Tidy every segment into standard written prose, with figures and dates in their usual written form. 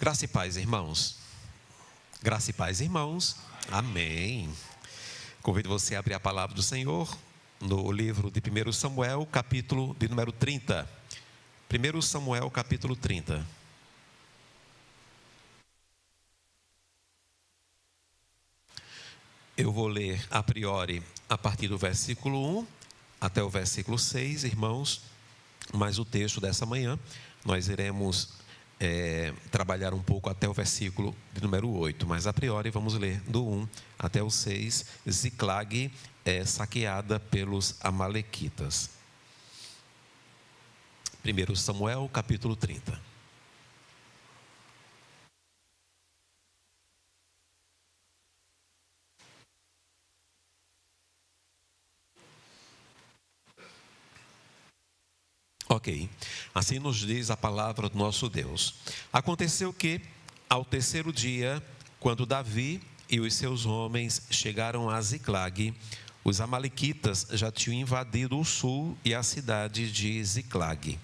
Graça e paz, irmãos. Graça e paz, irmãos. Amém. Convido você a abrir a palavra do Senhor no livro de 1 Samuel, capítulo de número 30. 1 Samuel, capítulo 30. Eu vou ler a priori a partir do versículo 1 até o versículo 6, irmãos. Mas o texto dessa manhã nós iremos trabalhar um pouco até o versículo de número 8, mas a priori vamos ler do 1 até o 6. Ziclag é saqueada pelos amalequitas. 1 Samuel, capítulo 30. Ok, assim nos diz a palavra do nosso Deus. Aconteceu que, ao terceiro dia, quando Davi e os seus homens chegaram a Ziclag, os amalequitas já tinham invadido o sul e a cidade de Ziclag.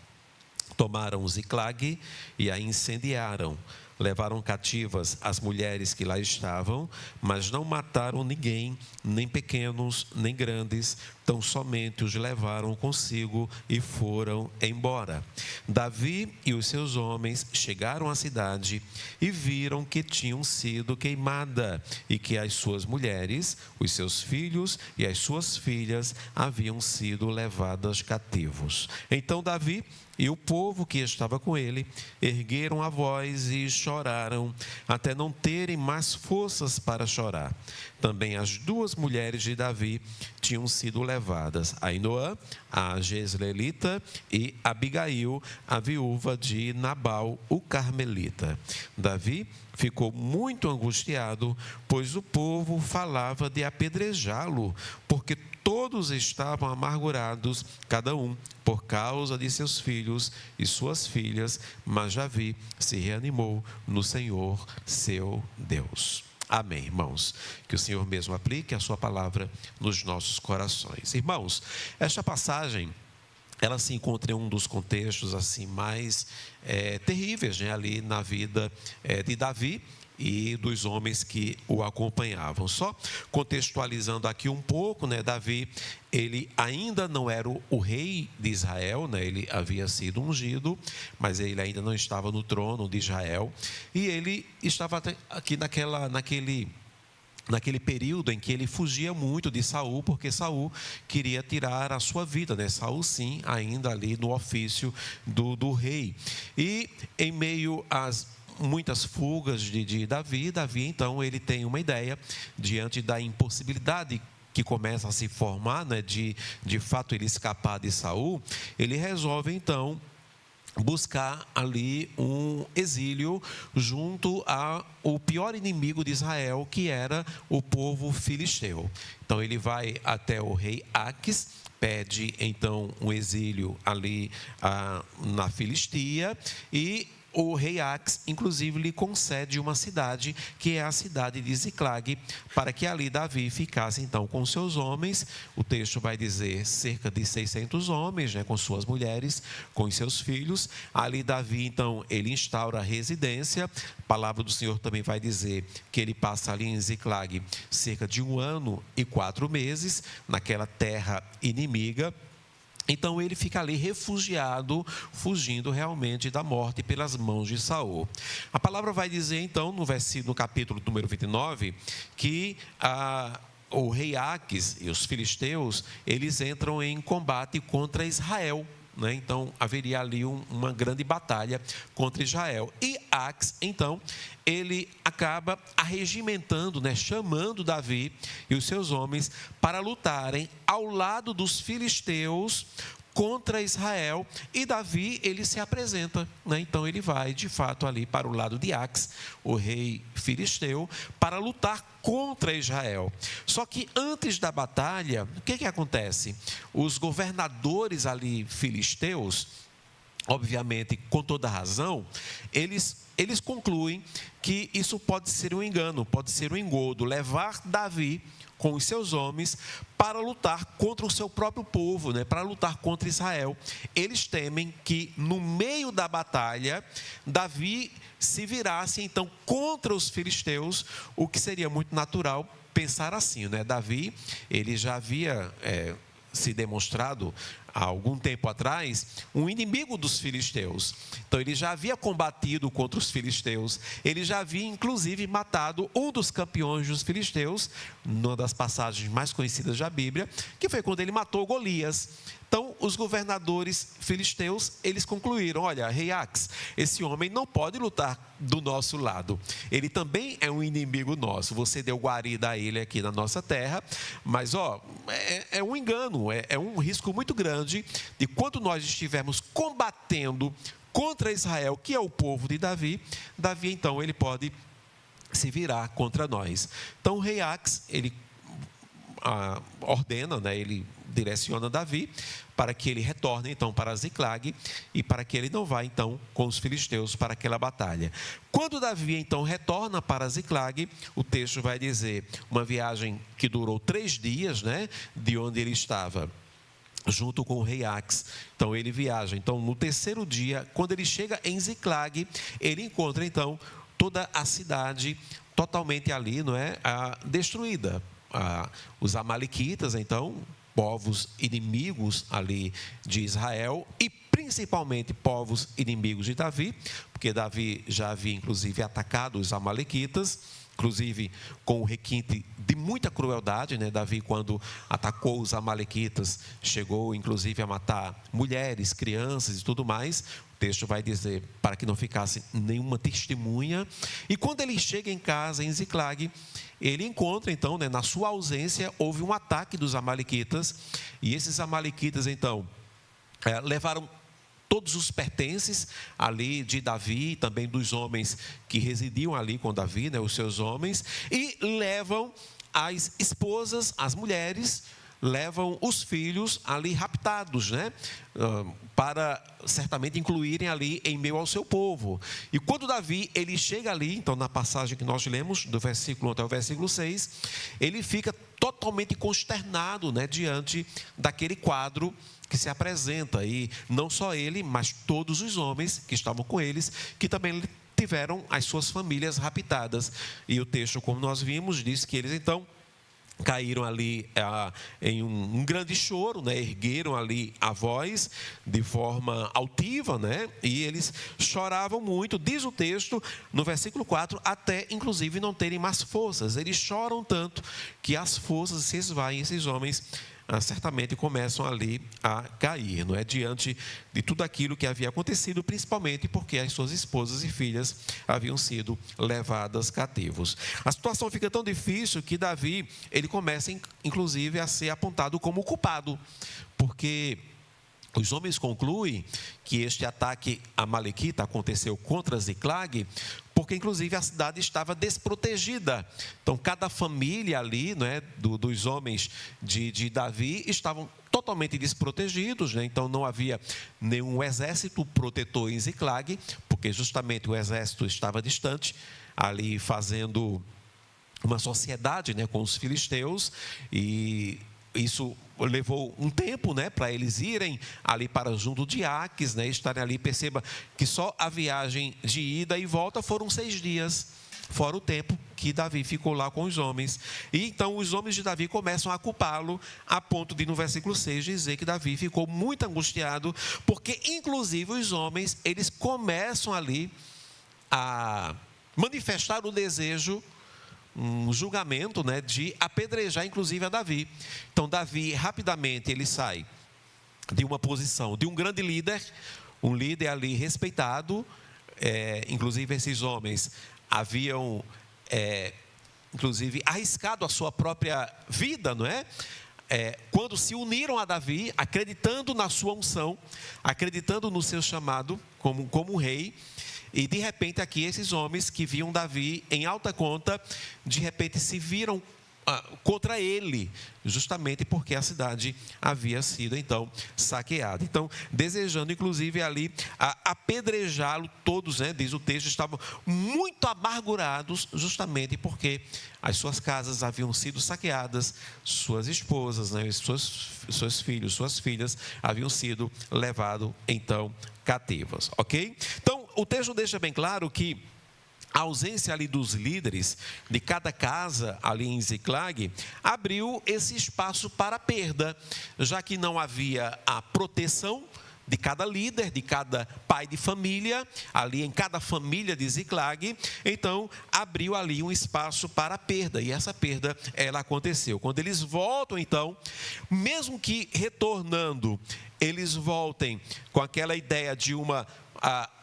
Tomaram Ziclag e a incendiaram. Levaram cativas as mulheres que lá estavam, mas não mataram ninguém, nem pequenos, nem grandes, tão somente os levaram consigo e foram embora. Davi e os seus homens chegaram à cidade e viram que tinham sido queimada e que as suas mulheres, os seus filhos e as suas filhas haviam sido levadas cativos. Então Davi e o povo que estava com ele ergueram a voz e choraram, até não terem mais forças para chorar. Também as duas mulheres de Davi tinham sido levadas, Ainoã, a jezreelita, e Abigail, a viúva de Nabal, o carmelita. Davi ficou muito angustiado, pois o povo falava de apedrejá-lo, porque todos estavam amargurados, cada um por causa de seus filhos e suas filhas, mas Davi se reanimou no Senhor, seu Deus. Amém, irmãos. Que o Senhor mesmo aplique a sua palavra nos nossos corações. Irmãos, esta passagem, ela se encontra em um dos contextos assim mais terríveis, né, ali na vida de Davi e dos homens que o acompanhavam. Só contextualizando aqui um pouco, né, Davi, ele ainda não era o rei de Israel, né, ele havia sido ungido, mas ele ainda não estava no trono de Israel, e ele estava aqui naquele período em que ele fugia muito de Saul, porque Saul queria tirar a sua vida, né? Saul, sim, ainda ali no ofício do rei. E em meio às muitas fugas de Davi, então, ele tem uma ideia, diante da impossibilidade que começa a se formar, né, de fato ele escapar de Saul, ele resolve, então, buscar ali um exílio junto ao pior inimigo de Israel, que era o povo filisteu. Então ele vai até o rei Aques, pede então um exílio ali na Filistia, e o rei Aques, inclusive, lhe concede uma cidade, que é a cidade de Ziclag, para que ali Davi ficasse, então, com seus homens. O texto vai dizer cerca de 600 homens, né, com suas mulheres, com seus filhos. Ali Davi, então, ele instaura a residência. A palavra do Senhor também vai dizer que ele passa ali em Ziclag cerca de 1 ano e 4 meses, naquela terra inimiga. Então ele fica ali refugiado, fugindo realmente da morte pelas mãos de Saul. A palavra vai dizer então, no capítulo número 29, que o rei Aques e os filisteus, eles entram em combate contra Israel. Então haveria ali uma grande batalha contra Israel. E Aques, então, ele acaba arregimentando, chamando Davi e os seus homens para lutarem ao lado dos filisteus contra Israel. E Davi, ele se apresenta, então ele vai de fato ali para o lado de Aques, o rei filisteu, para lutar contra Israel. Só que antes da batalha, o que acontece? Os governadores ali filisteus, obviamente com toda razão, eles concluem que isso pode ser um engano, pode ser um engodo, levar Davi com os seus homens para lutar contra o seu próprio povo, né? Para lutar contra Israel. Eles temem que no meio da batalha, Davi se virasse então contra os filisteus, o que seria muito natural pensar assim, né? Davi, ele já havia se demonstrado há algum tempo atrás um inimigo dos filisteus. Então ele já havia combatido contra os filisteus, ele já havia inclusive matado um dos campeões dos filisteus, numa das passagens mais conhecidas da Bíblia, que foi quando ele matou Golias. Então, os governadores filisteus, eles concluíram: olha, rei Ax, esse homem não pode lutar do nosso lado. Ele também é um inimigo nosso. Você deu guarida a ele aqui na nossa terra, mas é um engano, é um risco muito grande de quando nós estivermos combatendo contra Israel, que é o povo de Davi, então, ele pode se virar contra nós. Então, o rei Ax, ele ordena, né, ele direciona Davi para que ele retorne então para Ziclag e para que ele não vá então com os filisteus para aquela batalha. Quando Davi então retorna para Ziclag, o texto vai dizer uma viagem que durou 3 dias, né, de onde ele estava, junto com o rei Ax. Então ele viaja. Então no 3º dia, quando ele chega em Ziclag, ele encontra então toda a cidade totalmente ali, não é, destruída. Os amalequitas, então, povos inimigos ali de Israel e principalmente povos inimigos de Davi, porque Davi já havia inclusive atacado os amalequitas, inclusive com o requinte de muita crueldade, né? Davi, quando atacou os amalequitas, chegou inclusive a matar mulheres, crianças e tudo mais. O texto vai dizer para que não ficasse nenhuma testemunha. E quando ele chega em casa, em Ziclag, ele encontra então, né, na sua ausência, houve um ataque dos amalequitas. E esses amalequitas então levaram todos os pertences ali de Davi, também dos homens que residiam ali com Davi, né, os seus homens, e levam as esposas, as mulheres, levam os filhos ali raptados, né, para certamente incluírem ali em meio ao seu povo. E quando Davi, ele chega ali, então na passagem que nós lemos, do versículo 1 até o versículo 6, ele fica totalmente consternado, né, diante daquele quadro que se apresenta, e não só ele, mas todos os homens que estavam com eles, que também tiveram as suas famílias raptadas. E o texto, como nós vimos, diz que eles então caíram ali em um grande choro, né? Ergueram ali a voz de forma altiva, né? E eles choravam muito, diz o texto no versículo 4, até inclusive não terem mais forças. Eles choram tanto que as forças se esvaem, esses homens certamente começam ali a cair, não é? Diante de tudo aquilo que havia acontecido, principalmente porque as suas esposas e filhas haviam sido levadas cativos. A situação fica tão difícil que Davi, ele começa inclusive a ser apontado como culpado, porque os homens concluem que este ataque amalequita aconteceu contra Ziclag, porque inclusive a cidade estava desprotegida. Então cada família ali, né, dos homens de Davi estavam totalmente desprotegidos, né? Então não havia nenhum exército protetor em Ziclag, porque justamente o exército estava distante, ali fazendo uma sociedade, né, com os filisteus, e isso levou um tempo, né, para eles irem ali para junto de Aques, né, estarem ali. Perceba que só a viagem de ida e volta foram 6 dias, fora o tempo que Davi ficou lá com os homens. E então os homens de Davi começam a culpá-lo, a ponto de no versículo 6 dizer que Davi ficou muito angustiado, porque inclusive os homens, eles começam ali a manifestar o desejo, um julgamento, né, de apedrejar inclusive a Davi. Então Davi rapidamente ele sai de uma posição de um grande líder, um líder ali respeitado, inclusive esses homens haviam inclusive arriscado a sua própria vida, não é? Quando se uniram a Davi, acreditando na sua unção, acreditando no seu chamado como rei. E de repente aqui esses homens que viam Davi em alta conta, de repente se viram contra ele, justamente porque a cidade havia sido então saqueada. Então, desejando inclusive ali apedrejá-lo, todos, né, diz o texto, estavam muito amargurados, justamente porque as suas casas haviam sido saqueadas, suas esposas, né, seus filhos, suas filhas haviam sido levados então cativas, ok? Então, o texto deixa bem claro que a ausência ali dos líderes de cada casa ali em Ziclag abriu esse espaço para a perda, já que não havia a proteção de cada líder, de cada pai de família, ali em cada família de Ziclag, então abriu ali um espaço para a perda, e essa perda, ela aconteceu. Quando eles voltam, então, mesmo que retornando, eles voltem com aquela ideia de uma,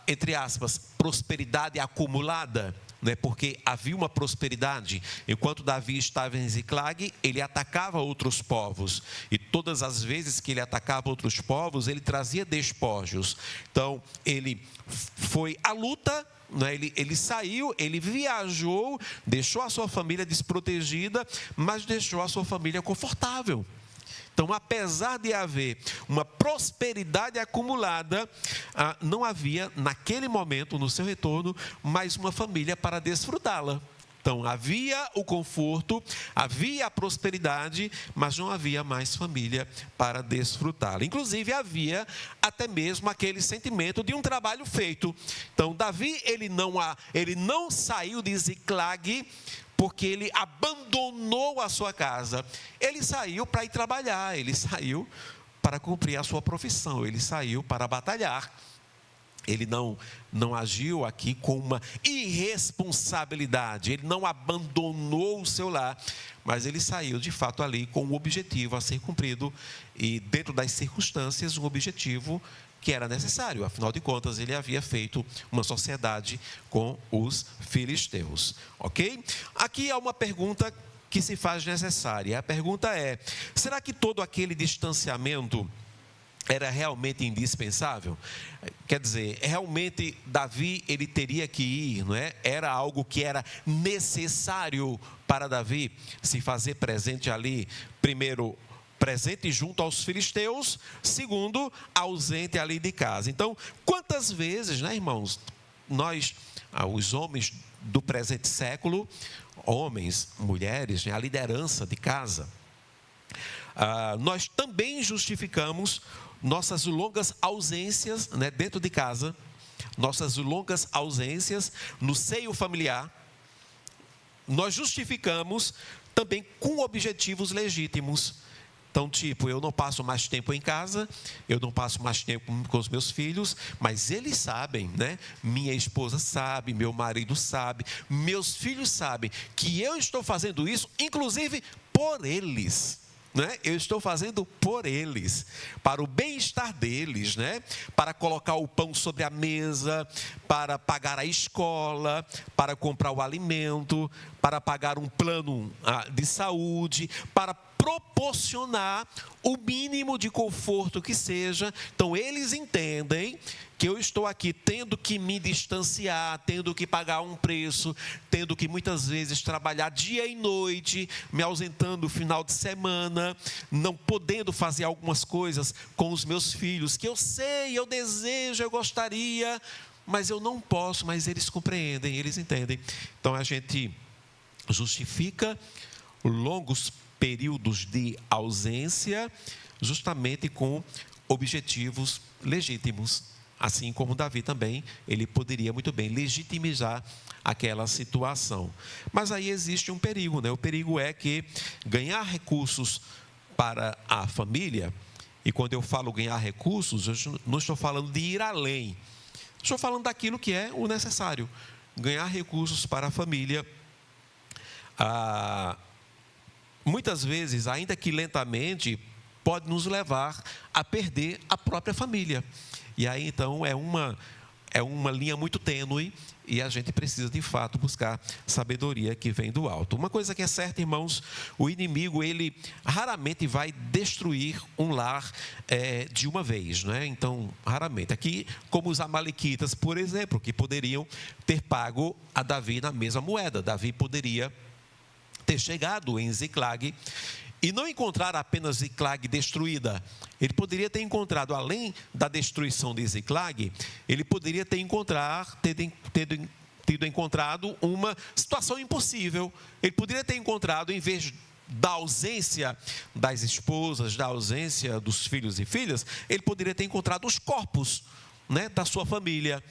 entre aspas, prosperidade acumulada, né? Porque havia uma prosperidade. Enquanto Davi estava em Ziclag, ele atacava outros povos, e todas as vezes que ele atacava outros povos, ele trazia despojos. Então, ele foi à luta, né? Ele saiu, ele viajou, deixou a sua família desprotegida, mas deixou a sua família confortável. Então, apesar de haver uma prosperidade acumulada, não havia, naquele momento, no seu retorno, mais uma família para desfrutá-la. Então, havia o conforto, havia a prosperidade, mas não havia mais família para desfrutá-la. Inclusive, havia até mesmo aquele sentimento de um trabalho feito. Então, Davi, ele não saiu de Ziclag porque ele abandonou a sua casa. Ele saiu para ir trabalhar, ele saiu para cumprir a sua profissão, ele saiu para batalhar. Ele não agiu aqui com uma irresponsabilidade, ele não abandonou o seu lar, mas ele saiu de fato ali com um objetivo a ser cumprido, e dentro das circunstâncias, um objetivo que era necessário. Afinal de contas, ele havia feito uma sociedade com os filisteus, ok? Aqui há uma pergunta que se faz necessária. A pergunta é: será que todo aquele distanciamento era realmente indispensável? Quer dizer, realmente Davi, ele teria que ir, não é? Era algo que era necessário para Davi se fazer presente ali, primeiro, presente junto aos filisteus, segundo, ausente ali de casa. Então, quantas vezes, né, irmãos, nós, os homens do presente século, homens, mulheres, né, a liderança de casa, nós também justificamos nossas longas ausências, né, dentro de casa, nossas longas ausências no seio familiar, nós justificamos também com objetivos legítimos. Então, tipo, eu não passo mais tempo em casa, eu não passo mais tempo com os meus filhos, mas eles sabem, né? Minha esposa sabe, meu marido sabe, meus filhos sabem que eu estou fazendo isso, inclusive por eles, né? Eu estou fazendo por eles, para o bem-estar deles, né? Para colocar o pão sobre a mesa, para pagar a escola, para comprar o alimento, para pagar um plano de saúde, para proporcionar o mínimo de conforto que seja. Então, eles entendem que eu estou aqui tendo que me distanciar, tendo que pagar um preço, tendo que muitas vezes trabalhar dia e noite, me ausentando no final de semana, não podendo fazer algumas coisas com os meus filhos, que eu sei, eu desejo, eu gostaria, mas eu não posso. Mas eles compreendem, eles entendem. Então, a gente justifica longos períodos de ausência justamente com objetivos legítimos. Assim como Davi também, ele poderia muito bem legitimizar aquela situação. Mas aí existe um perigo, né? O perigo é que ganhar recursos para a família, e quando eu falo ganhar recursos, eu não estou falando de ir além, estou falando daquilo que é o necessário. Ganhar recursos para a família, muitas vezes, ainda que lentamente, pode nos levar a perder a própria família. E aí, então, é uma linha muito tênue, e a gente precisa, de fato, buscar sabedoria que vem do alto. Uma coisa que é certa, irmãos, o inimigo, ele raramente vai destruir um lar de uma vez, né? Então, raramente. Aqui, como os amalequitas, por exemplo, que poderiam ter pago a Davi na mesma moeda. Davi poderia ter chegado em Ziclag e não encontrar apenas Ziclag destruída. Ele poderia ter encontrado, além da destruição de Ziclag, ele poderia ter tido encontrado uma situação impossível. Ele poderia ter encontrado, em vez da ausência das esposas, da ausência dos filhos e filhas, ele poderia ter encontrado os corpos, né, da sua família.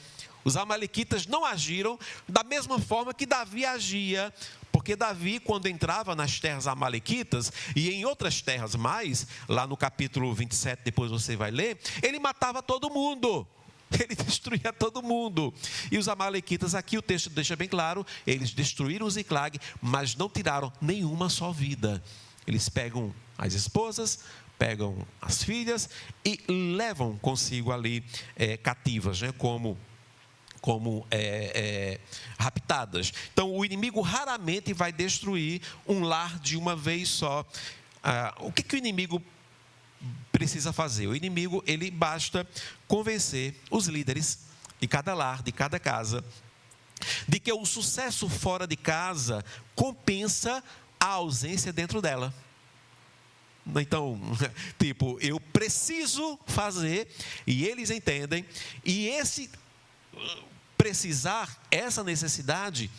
Os amalequitas não agiram da mesma forma que Davi agia, porque Davi, quando entrava nas terras amalequitas e em outras terras mais, lá no capítulo 27, depois você vai ler, ele matava todo mundo. Ele destruía todo mundo. E os amalequitas, aqui o texto deixa bem claro, eles destruíram Ziclag, mas não tiraram nenhuma só vida. Eles pegam as esposas, pegam as filhas e levam consigo ali cativas, né, como raptadas. Então, o inimigo raramente vai destruir um lar de uma vez só. O que o inimigo precisa fazer? O inimigo, ele basta convencer os líderes de cada lar, de cada casa, de que o sucesso fora de casa compensa a ausência dentro dela. Então, tipo, eu preciso fazer, e eles entendem, e esse precisar, essa necessidade,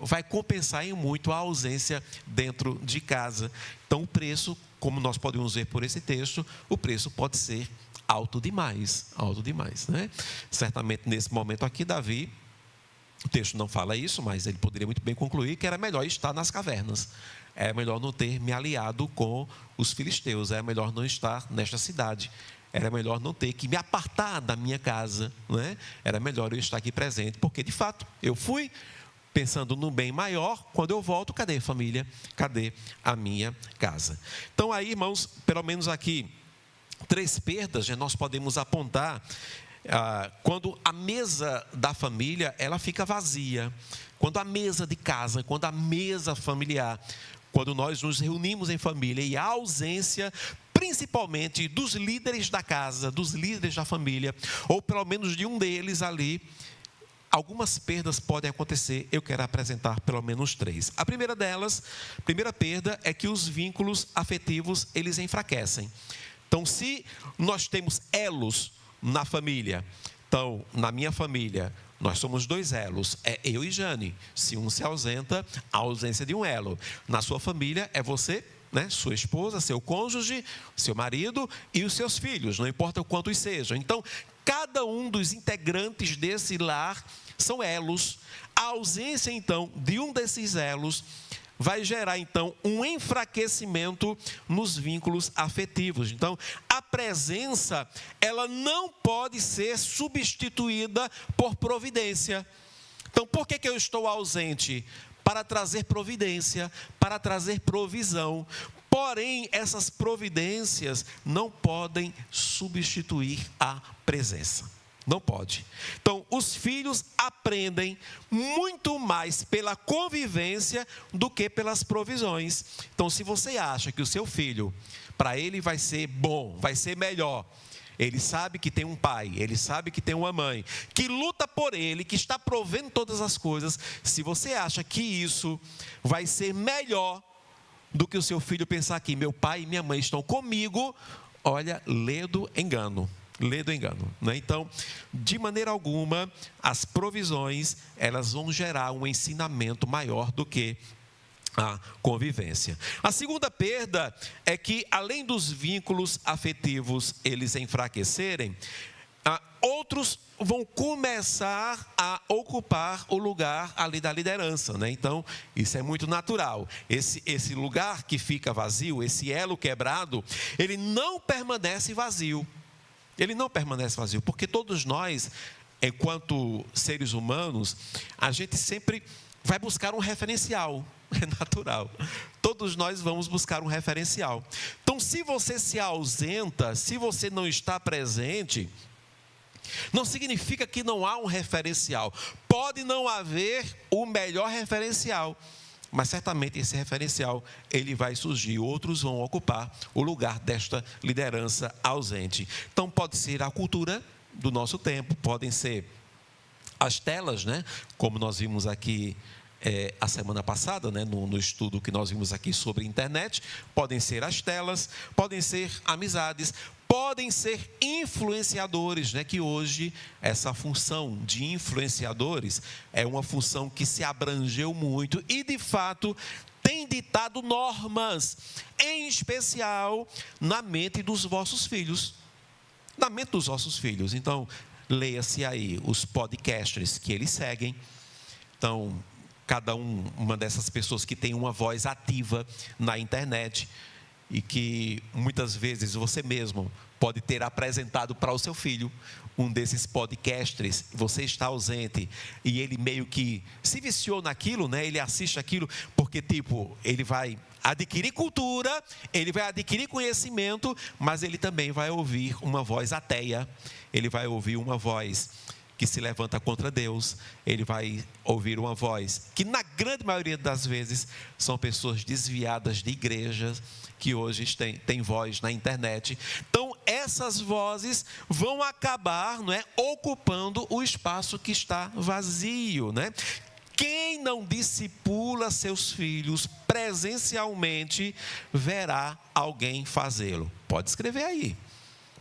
vai compensar em muito a ausência dentro de casa. Então, o preço, como nós podemos ver por esse texto, o preço pode ser alto demais, né? Certamente, nesse momento aqui, Davi, o texto não fala isso, mas ele poderia muito bem concluir que era melhor estar nas cavernas. É melhor não ter me aliado com os filisteus, é melhor não estar nesta cidade. Era melhor não ter que me apartar da minha casa, né? Era melhor eu estar aqui presente, porque de fato eu fui pensando no bem maior. Quando eu volto, cadê a família? Cadê a minha casa? Então aí, irmãos, pelo menos aqui 3 perdas, né, nós podemos apontar quando a mesa da família ela fica vazia, quando a mesa de casa, quando a mesa familiar, quando nós nos reunimos em família e a ausência principalmente dos líderes da casa, dos líderes da família, ou pelo menos de um deles ali, algumas perdas podem acontecer. Eu quero apresentar pelo menos 3. A primeira delas, a primeira perda é que os vínculos afetivos, eles enfraquecem. Então, se nós temos elos na família, então, na minha família, nós somos 2 elos, é eu e Jane. Se um se ausenta, a ausência de um elo. Na sua família, é você, né, sua esposa, seu cônjuge, seu marido e os seus filhos, não importa quantos sejam. Então, cada um dos integrantes desse lar são elos. A ausência, então, de um desses elos vai gerar, então, um enfraquecimento nos vínculos afetivos. Então, a presença, ela não pode ser substituída por providência. Então, por que eu estou ausente? Para trazer providência, para trazer provisão. Porém, essas providências não podem substituir a presença. Não pode. Então, os filhos aprendem muito mais pela convivência do que pelas provisões. Então, se você acha que o seu filho, para ele vai ser bom, vai ser melhor, ele sabe que tem um pai, ele sabe que tem uma mãe, que luta por ele, que está provendo todas as coisas. Se você acha que isso vai ser melhor do que o seu filho pensar que meu pai e minha mãe estão comigo, olha, lê do engano, né? Então, de maneira alguma, as provisões, elas vão gerar um ensinamento maior do que a convivência. A segunda perda é que, além dos vínculos afetivos eles enfraquecerem, outros vão começar a ocupar o lugar ali da liderança, né? Então, isso é muito natural. Esse lugar que fica vazio, esse elo quebrado, ele não permanece vazio. Ele não permanece vazio, porque todos nós, enquanto seres humanos, a gente sempre vai buscar um referencial. É natural. Todos nós vamos buscar um referencial. Então, se você se ausenta, se você não está presente, não significa que não há um referencial. Pode não haver o melhor referencial, mas certamente esse referencial ele vai surgir. Outros vão ocupar o lugar desta liderança ausente. Então, pode ser a cultura do nosso tempo, podem ser as telas, né? Como nós vimos aqui a semana passada, né, no estudo que nós vimos aqui sobre internet. Podem ser as telas, podem ser amizades, podem ser influenciadores, né, que hoje essa função de influenciadores é uma função que se abrangeu muito e, de fato, tem ditado normas, em especial na mente dos vossos filhos. Na mente dos vossos filhos. Então, leia-se aí os podcasters que eles seguem. Então, cada uma dessas pessoas que tem uma voz ativa na internet e que muitas vezes você mesmo pode ter apresentado para o seu filho um desses podcasters, você está ausente e ele meio que se viciou naquilo, né? Ele assiste aquilo porque, tipo, ele vai adquirir cultura, ele vai adquirir conhecimento, mas ele também vai ouvir uma voz ateia, ele vai ouvir uma voz que se levanta contra Deus, ele vai ouvir uma voz que, na grande maioria das vezes, são pessoas desviadas de igrejas, que hoje têm voz na internet. Então, essas vozes vão acabar, não é, ocupando o espaço que está vazio, né? Quem não discipula seus filhos presencialmente, verá alguém fazê-lo. Pode escrever aí.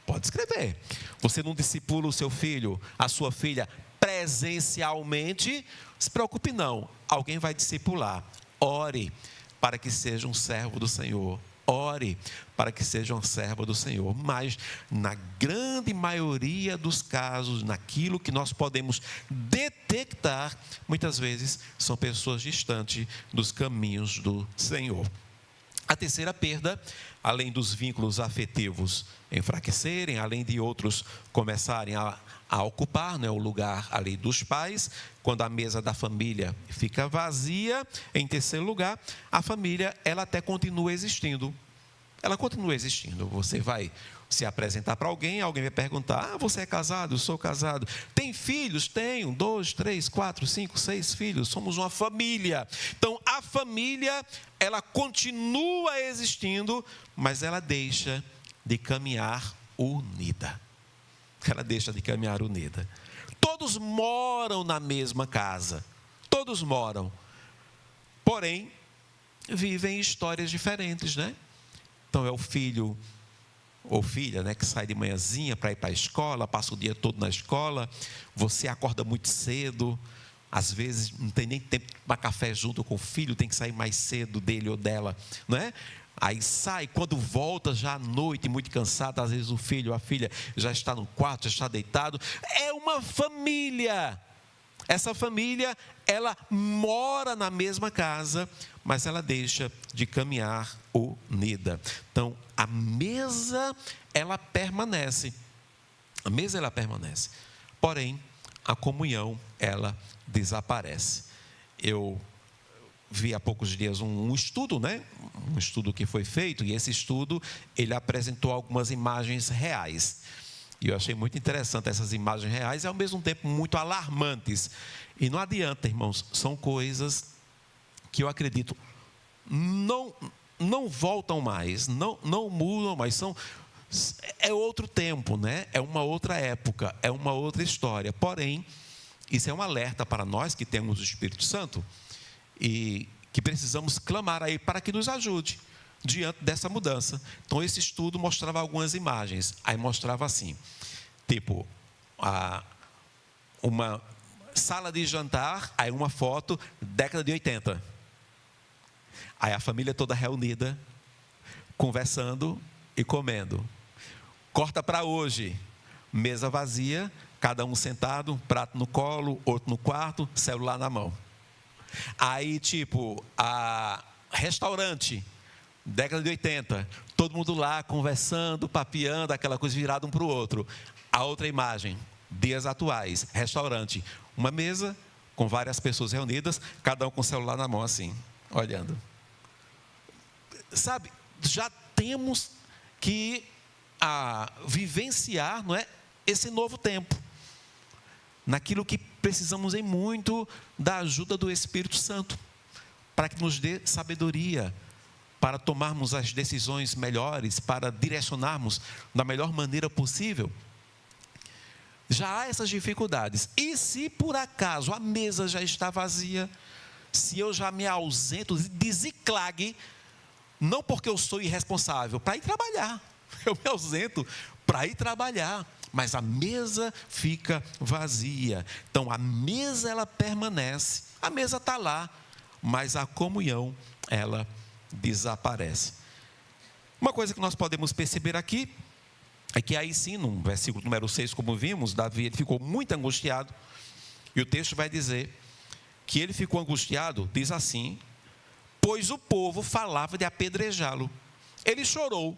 Pode escrever. Você não discipula o seu filho, a sua filha, presencialmente, se preocupe não. Alguém vai discipular. Ore para que seja um servo do Senhor. Ore para que seja um servo do Senhor. Mas, na grande maioria dos casos, naquilo que nós podemos detectar, muitas vezes são pessoas distantes dos caminhos do Senhor. A terceira perda, além dos vínculos afetivos enfraquecerem, além de outros começarem a ocupar, né, o lugar ali dos pais, quando a mesa da família fica vazia. Em terceiro lugar, a família, ela até continua existindo. Ela continua existindo. Você vai se apresentar para alguém, alguém vai perguntar: você é casado? Eu sou casado. Tem filhos? Tenho. 2, 3, 4, 5, 6 filhos. Somos uma família. Então, a família, ela continua existindo, mas ela deixa de caminhar unida. Ela deixa de caminhar unida. Todos moram na mesma casa. Todos moram. Porém, vivem histórias diferentes, né? Então, é o filho ou filha, né, que sai de manhãzinha para ir para a escola, passa o dia todo na escola, você acorda muito cedo, às vezes não tem nem tempo de tomar café junto com o filho, tem que sair mais cedo dele ou dela, não é? Aí sai, quando volta já à noite, muito cansado, às vezes o filho ou a filha já está no quarto, já está deitado. É uma família. Essa família, ela mora na mesma casa, mas ela deixa de caminhar unida. Então, a mesa, ela permanece. A mesa, ela permanece. Porém, a comunhão, ela desaparece. Eu vi há poucos dias um estudo, né? Um estudo que foi feito, e esse estudo, ele apresentou algumas imagens reais. E eu achei muito interessante essas imagens reais e, ao mesmo tempo, muito alarmantes. E não adianta, irmãos, são coisas que eu acredito não voltam mais, não mudam mais. É outro tempo, né? É uma outra época, é uma outra história. Porém, isso é um alerta para nós que temos o Espírito Santo e que precisamos clamar aí para que nos ajude diante dessa mudança. Então, esse estudo mostrava algumas imagens. Aí mostrava assim, tipo, uma sala de jantar, aí uma foto, década de 80. Aí a família toda reunida, conversando e comendo. Corta para hoje, mesa vazia, cada um sentado, prato no colo, outro no quarto, celular na mão. Aí, tipo, restaurante, década de 80, todo mundo lá conversando, papeando, aquela coisa virada um para o outro. A outra imagem, dias atuais, restaurante, uma mesa com várias pessoas reunidas, cada um com o celular na mão assim, olhando. Sabe, já temos que vivenciar, não é, esse novo tempo. Naquilo que precisamos em muito da ajuda do Espírito Santo, para que nos dê sabedoria, para tomarmos as decisões melhores, para direcionarmos da melhor maneira possível. Já há essas dificuldades. E se por acaso a mesa já está vazia, se eu já me ausento de Ziclague, não porque eu sou irresponsável, para ir trabalhar. Eu me ausento para ir trabalhar, mas a mesa fica vazia. Então a mesa ela permanece, a mesa está lá, mas a comunhão ela desaparece. Uma coisa que nós podemos perceber aqui é que aí sim, no versículo número 6, como vimos, Davi ele ficou muito angustiado, e o texto vai dizer que ele ficou angustiado, diz assim, pois o povo falava de apedrejá-lo. Ele chorou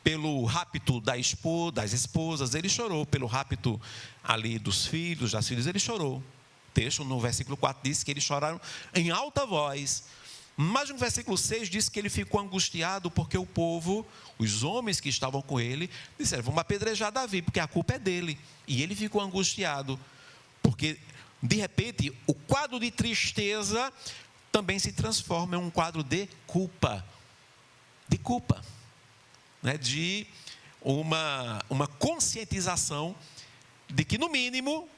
pelo rapto das esposas, ele chorou pelo rapto ali dos filhos, das filhas, ele chorou. O texto no versículo 4 diz que eles choraram em alta voz. Mas no versículo 6 diz que ele ficou angustiado porque o povo, os homens que estavam com ele, disseram, vamos apedrejar Davi, porque a culpa é dele. E ele ficou angustiado, porque de repente o quadro de tristeza também se transforma em um quadro de culpa. De culpa, né? De uma conscientização de que no mínimo,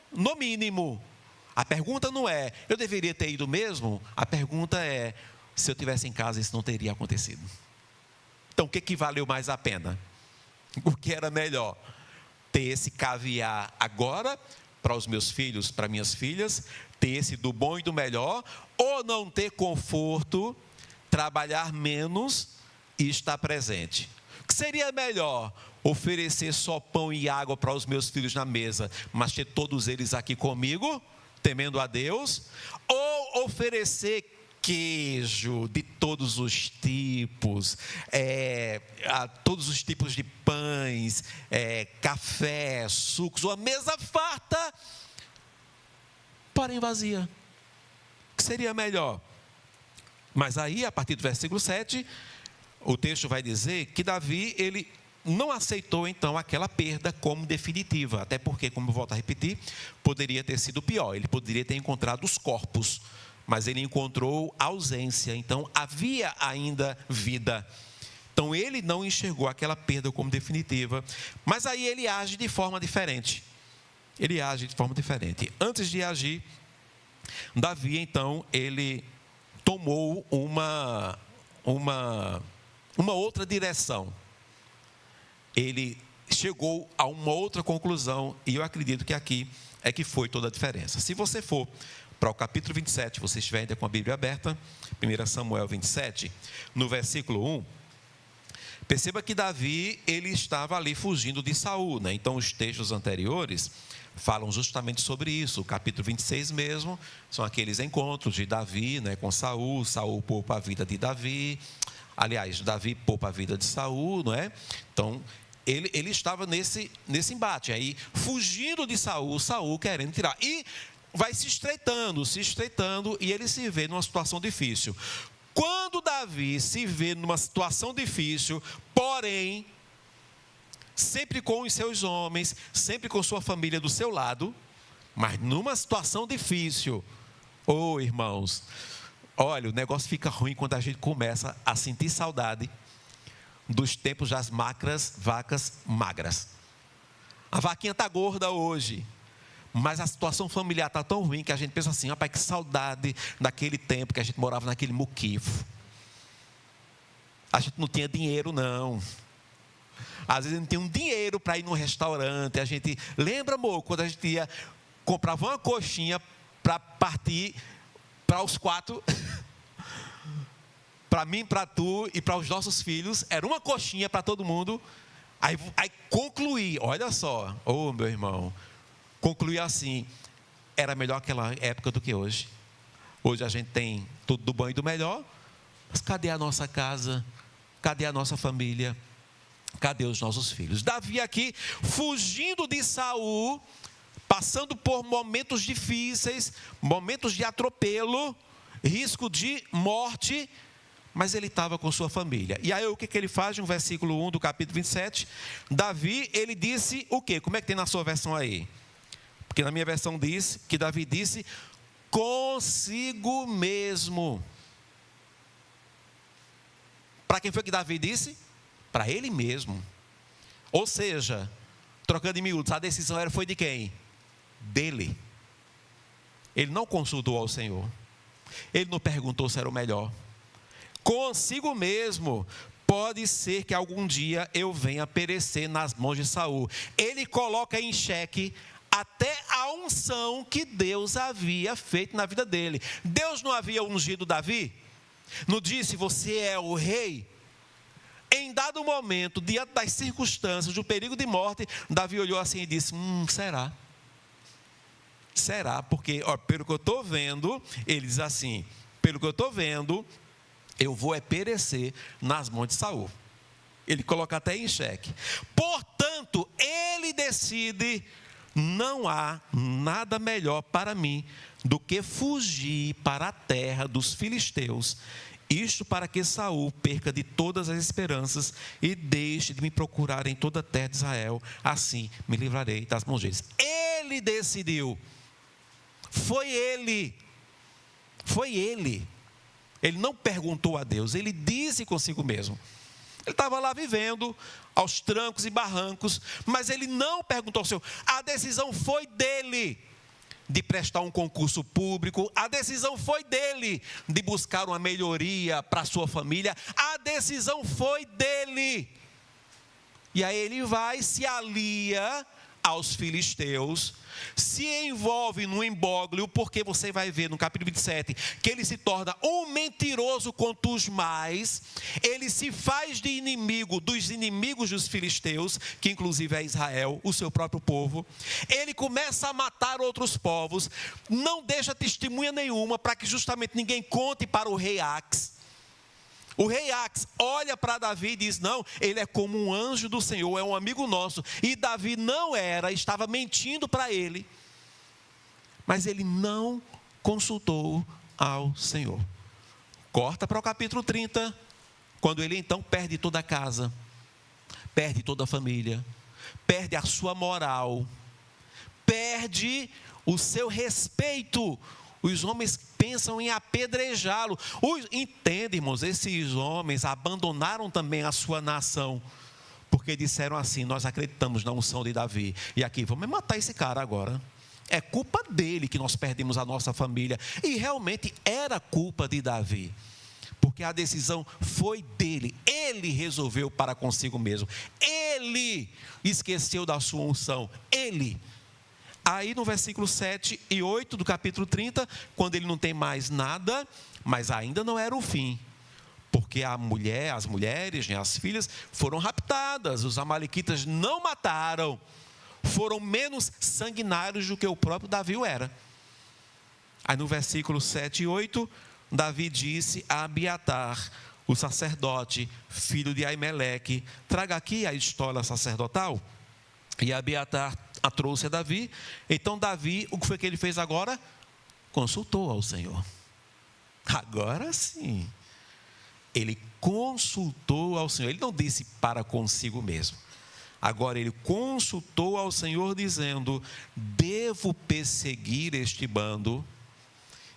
a pergunta não é, eu deveria ter ido mesmo? A pergunta é, se eu estivesse em casa, isso não teria acontecido. Então, o que valeu mais a pena? O que era melhor? Ter esse caviar agora, para os meus filhos, para minhas filhas, ter esse do bom e do melhor, ou não ter conforto, trabalhar menos e estar presente? O que seria melhor? Oferecer só pão e água para os meus filhos na mesa, mas ter todos eles aqui comigo, temendo a Deus? Ou oferecer queijo de todos os tipos, todos os tipos de pães, café, sucos, uma mesa farta, porém vazia? O que seria melhor? Mas aí, a partir do versículo 7, o texto vai dizer que Davi, ele não aceitou então aquela perda como definitiva, até porque, como eu volto a repetir, poderia ter sido pior, ele poderia ter encontrado os corpos, mas ele encontrou ausência, então havia ainda vida. Então ele não enxergou aquela perda como definitiva, mas aí ele age de forma diferente. Antes de agir, Davi então, ele tomou uma outra direção. Ele chegou a uma outra conclusão, e eu acredito que aqui é que foi toda a diferença. Se você for para o capítulo 27, você estiver ainda com a Bíblia aberta, 1 Samuel 27, no versículo 1, perceba que Davi, ele estava ali fugindo de Saul, né? Então os textos anteriores falam justamente sobre isso. O capítulo 26 mesmo, são aqueles encontros de Davi, né, com Saul. Saul poupa a vida de Davi, aliás, Davi poupa a vida de Saul, não é? Então ele estava nesse embate, aí fugindo de Saul, Saul querendo tirar, e vai se estreitando, e ele se vê numa situação difícil. Quando Davi se vê numa situação difícil, porém, sempre com os seus homens, sempre com sua família do seu lado, mas numa situação difícil, irmãos, olha, o negócio fica ruim quando a gente começa a sentir saudade dos tempos das vacas magras. A vaquinha está gorda hoje, mas a situação familiar está tão ruim que a gente pensa assim, rapaz, que saudade daquele tempo que a gente morava naquele muquifo. A gente não tinha dinheiro, não. Às vezes a gente não tinha um dinheiro para ir num restaurante. A gente, lembra, amor, quando a gente comprava uma coxinha para partir para os 4, para mim, para tu e para os nossos filhos, era uma coxinha para todo mundo. Aí concluí, olha só, meu irmão, concluí assim, era melhor aquela época do que hoje. Hoje a gente tem tudo do bom e do melhor, mas cadê a nossa casa? Cadê a nossa família? Cadê os nossos filhos? Davi aqui, fugindo de Saul, passando por momentos difíceis, momentos de atropelo, risco de morte, mas ele estava com sua família. E aí o que ele faz no versículo 1 do capítulo 27? Davi, ele disse o quê? Como é que tem na sua versão aí? Porque na minha versão diz que Davi disse consigo mesmo. Para quem foi que Davi disse? Para ele mesmo. Ou seja, trocando em miúdos, a decisão foi de quem? Dele. Ele não consultou ao Senhor. Ele não perguntou se era o melhor. Consigo mesmo, pode ser que algum dia eu venha perecer nas mãos de Saul. Ele coloca em xeque até a unção que Deus havia feito na vida dele. Deus não havia ungido Davi? Não disse, você é o rei? Em dado momento, diante das circunstâncias, do perigo de morte, Davi olhou assim e disse, será? Será? Porque, pelo que eu estou vendo, ele diz assim, pelo que eu estou vendo, eu vou perecer nas mãos de Saul. Ele coloca até em xeque. Portanto, ele decide, não há nada melhor para mim do que fugir para a terra dos filisteus. Isto para que Saul perca de todas as esperanças e deixe de me procurar em toda a terra de Israel. Assim me livrarei das mãos deles. Ele decidiu. Foi ele. Foi ele. Ele não perguntou a Deus, ele disse consigo mesmo. Ele estava lá vivendo, aos trancos e barrancos, mas ele não perguntou ao Senhor. A decisão foi dele de prestar um concurso público, a decisão foi dele de buscar uma melhoria para a sua família, a decisão foi dele. E aí ele vai, se alia aos filisteus, se envolve no imbróglio, porque você vai ver no capítulo 27, que ele se torna um mentiroso contra os mais, ele se faz de inimigo dos inimigos dos filisteus, que inclusive é Israel, o seu próprio povo, ele começa a matar outros povos, não deixa testemunha nenhuma, para que justamente ninguém conte para o rei Ax. O rei Ax olha para Davi e diz, não, ele é como um anjo do Senhor, é um amigo nosso. E Davi não era, estava mentindo para ele. Mas ele não consultou ao Senhor. Corta para o capítulo 30, quando ele então perde toda a casa, perde toda a família, perde a sua moral, perde o seu respeito. Os homens pensam em apedrejá-lo. Entende, irmãos, esses homens abandonaram também a sua nação, porque disseram assim, nós acreditamos na unção de Davi, e aqui, vamos matar esse cara agora. É culpa dele que nós perdemos a nossa família. E realmente era culpa de Davi, porque a decisão foi dele. Ele resolveu para consigo mesmo. Ele esqueceu da sua unção. Ele. Aí no versículo 7 e 8 do capítulo 30, quando ele não tem mais nada, mas ainda não era o fim, porque as mulheres, as filhas foram raptadas, os amalequitas não mataram, foram menos sanguinários do que o próprio Davi era. Aí no versículo 7 e 8, Davi disse a Abiatar, o sacerdote, filho de Aimeleque, traga aqui a estola sacerdotal. E Abiatar a trouxe a Davi. Então Davi, o que foi que ele fez agora? Consultou ao Senhor. Agora sim, ele consultou ao Senhor. Ele não disse para consigo mesmo. Agora ele consultou ao Senhor dizendo, devo perseguir este bando?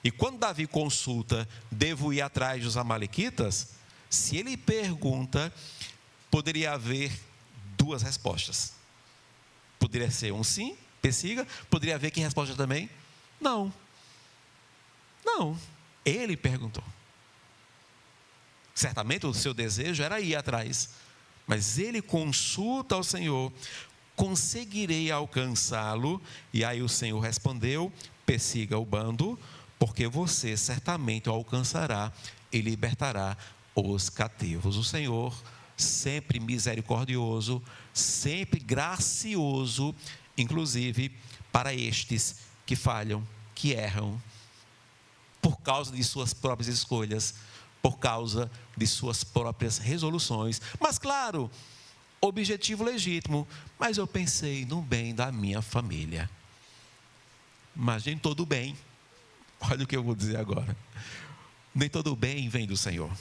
E quando Davi consulta, devo ir atrás dos amalequitas? Se ele pergunta, poderia haver duas respostas. Poderia ser um sim, persiga. Poderia haver que resposta também? Não. Não. Ele perguntou. Certamente o seu desejo era ir atrás. Mas ele consulta ao Senhor. Conseguirei alcançá-lo? E aí o Senhor respondeu, persiga o bando, porque você certamente o alcançará e libertará os cativos. O Senhor, sempre misericordioso, sempre gracioso, inclusive para estes que falham, que erram, por causa de suas próprias escolhas, por causa de suas próprias resoluções. Mas claro, objetivo legítimo, mas eu pensei no bem da minha família. Mas nem todo bem, olha o que eu vou dizer agora, nem todo bem vem do Senhor.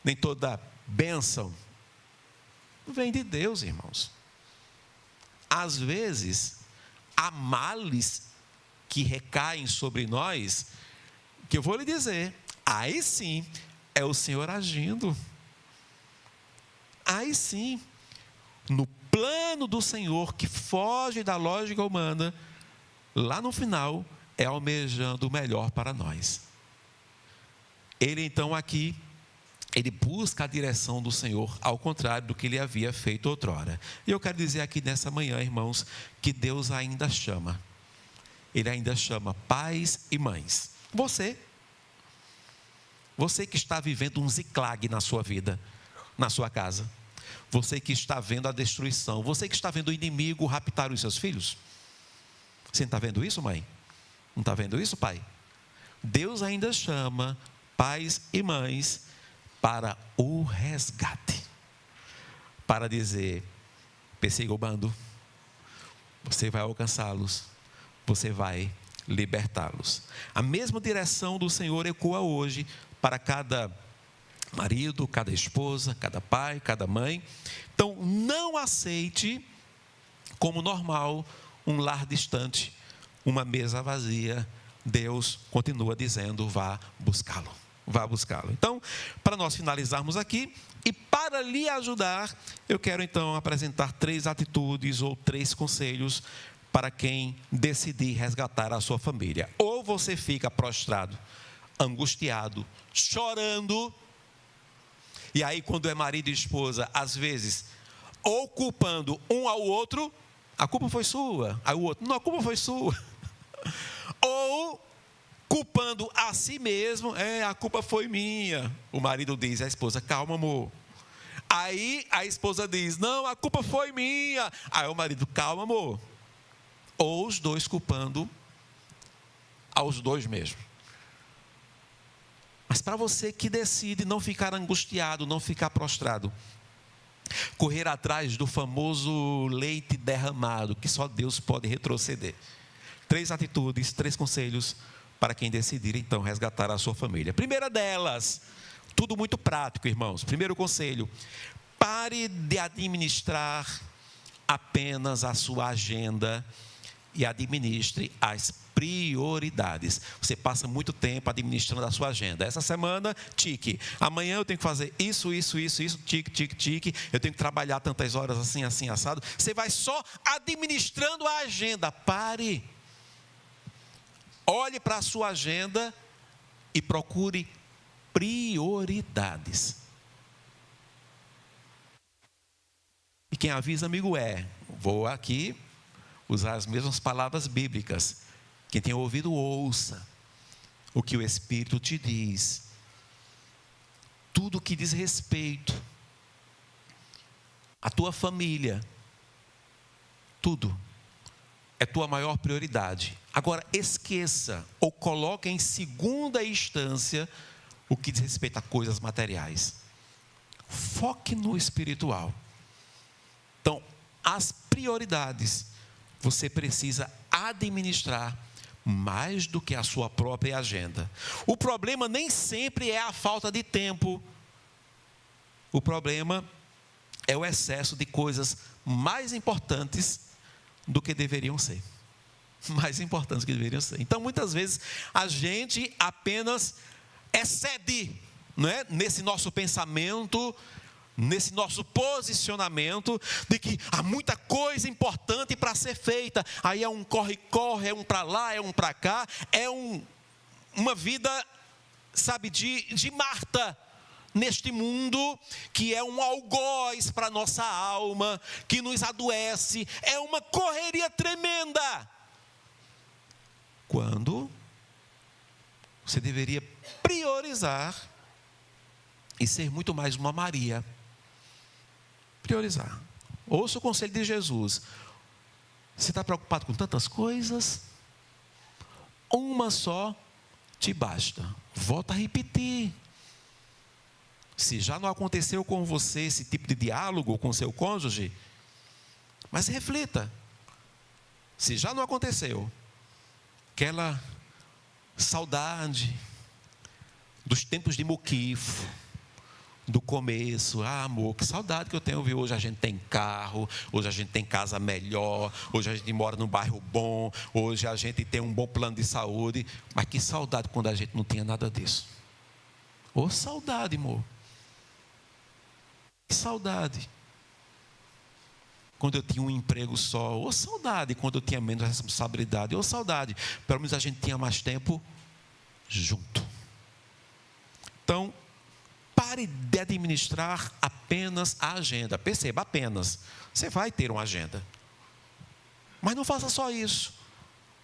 Nem toda bênção vem de Deus, irmãos. Às vezes, há males que recaem sobre nós, que eu vou lhe dizer, aí sim, é o Senhor agindo. Aí sim, no plano do Senhor, que foge da lógica humana, lá no final, é almejando o melhor para nós. Ele então aqui, ele busca a direção do Senhor, ao contrário do que ele havia feito outrora. E eu quero dizer aqui nessa manhã, irmãos, que Deus ainda chama. Ele ainda chama pais e mães. Você que está vivendo um Ziclag na sua vida, na sua casa. Você que está vendo a destruição. Você que está vendo o inimigo raptar os seus filhos. Você não está vendo isso, mãe? Não está vendo isso, pai? Deus ainda chama pais e mães para o resgate. Para dizer, persiga o bando. Você vai alcançá-los. Você vai libertá-los. A mesma direção do Senhor ecoa hoje para cada marido, cada esposa, cada pai, cada mãe. Então, não aceite como normal um lar distante, uma mesa vazia. Deus continua dizendo, vá buscá-lo. Vá buscá-lo. Então, para nós finalizarmos aqui, e para lhe ajudar, eu quero então apresentar 3 atitudes ou 3 conselhos para quem decidir resgatar a sua família. Ou você fica prostrado, angustiado, chorando, e aí quando é marido e esposa, às vezes, ou culpando um ao outro, a culpa foi sua, aí o outro, não, a culpa foi sua, ou culpando a si mesmo, a culpa foi minha, o marido diz à esposa, calma amor, aí a esposa diz, não, a culpa foi minha, aí o marido, calma amor, ou os dois culpando aos dois mesmo. Mas para você que decide não ficar angustiado, não ficar prostrado, correr atrás do famoso leite derramado, que só Deus pode retroceder. 3 atitudes, 3 conselhos para quem decidir então resgatar a sua família. Primeira delas, tudo muito prático, irmãos. Primeiro conselho, pare de administrar apenas a sua agenda e administre as prioridades. Você passa muito tempo administrando a sua agenda. Essa semana, tique. Amanhã eu tenho que fazer isso, tique, tique, tique. Eu tenho que trabalhar tantas horas assim, assim, assado. Você vai só administrando a agenda. Pare. Olhe para a sua agenda e procure prioridades. E quem avisa, amigo, vou aqui usar as mesmas palavras bíblicas. Quem tem ouvido, ouça o que o Espírito te diz. Tudo que diz respeito à tua família, tudo é tua maior prioridade. Agora, esqueça ou coloque em segunda instância o que diz respeito a coisas materiais. Foque no espiritual. Então, as prioridades você precisa administrar mais do que a sua própria agenda. O problema nem sempre é a falta de tempo. O problema é o excesso de coisas mais importantes do que deveriam ser. Mais importantes do que deveriam ser. Então, muitas vezes, a gente apenas excede, não é? Nesse nosso pensamento, nesse nosso posicionamento de que há muita coisa importante para ser feita. Aí é um corre-corre, é um para lá, é um para cá, é uma vida, sabe, de Marta, neste mundo, que é um algoz para a nossa alma, que nos adoece, é uma correria tremenda. Quando você deveria priorizar e ser muito mais uma Maria. Priorizar. Ouça o conselho de Jesus. Você está preocupado com tantas coisas? Uma só te basta. Volta a repetir. Se já não aconteceu com você esse tipo de diálogo com seu cônjuge, mas reflita. Se já não aconteceu, aquela saudade dos tempos de muquifo, do começo, amor, que saudade que eu tenho, viu? Hoje a gente tem carro, hoje a gente tem casa melhor, hoje a gente mora num bairro bom, hoje a gente tem um bom plano de saúde, mas que saudade quando a gente não tinha nada disso. Ô saudade, amor. Que saudade. quando eu tinha um emprego só, ou saudade quando eu tinha menos responsabilidade, ou saudade, pelo menos a gente tinha mais tempo junto. Então, pare de administrar apenas a agenda. Perceba, apenas. Você vai ter uma agenda. Mas não faça só isso.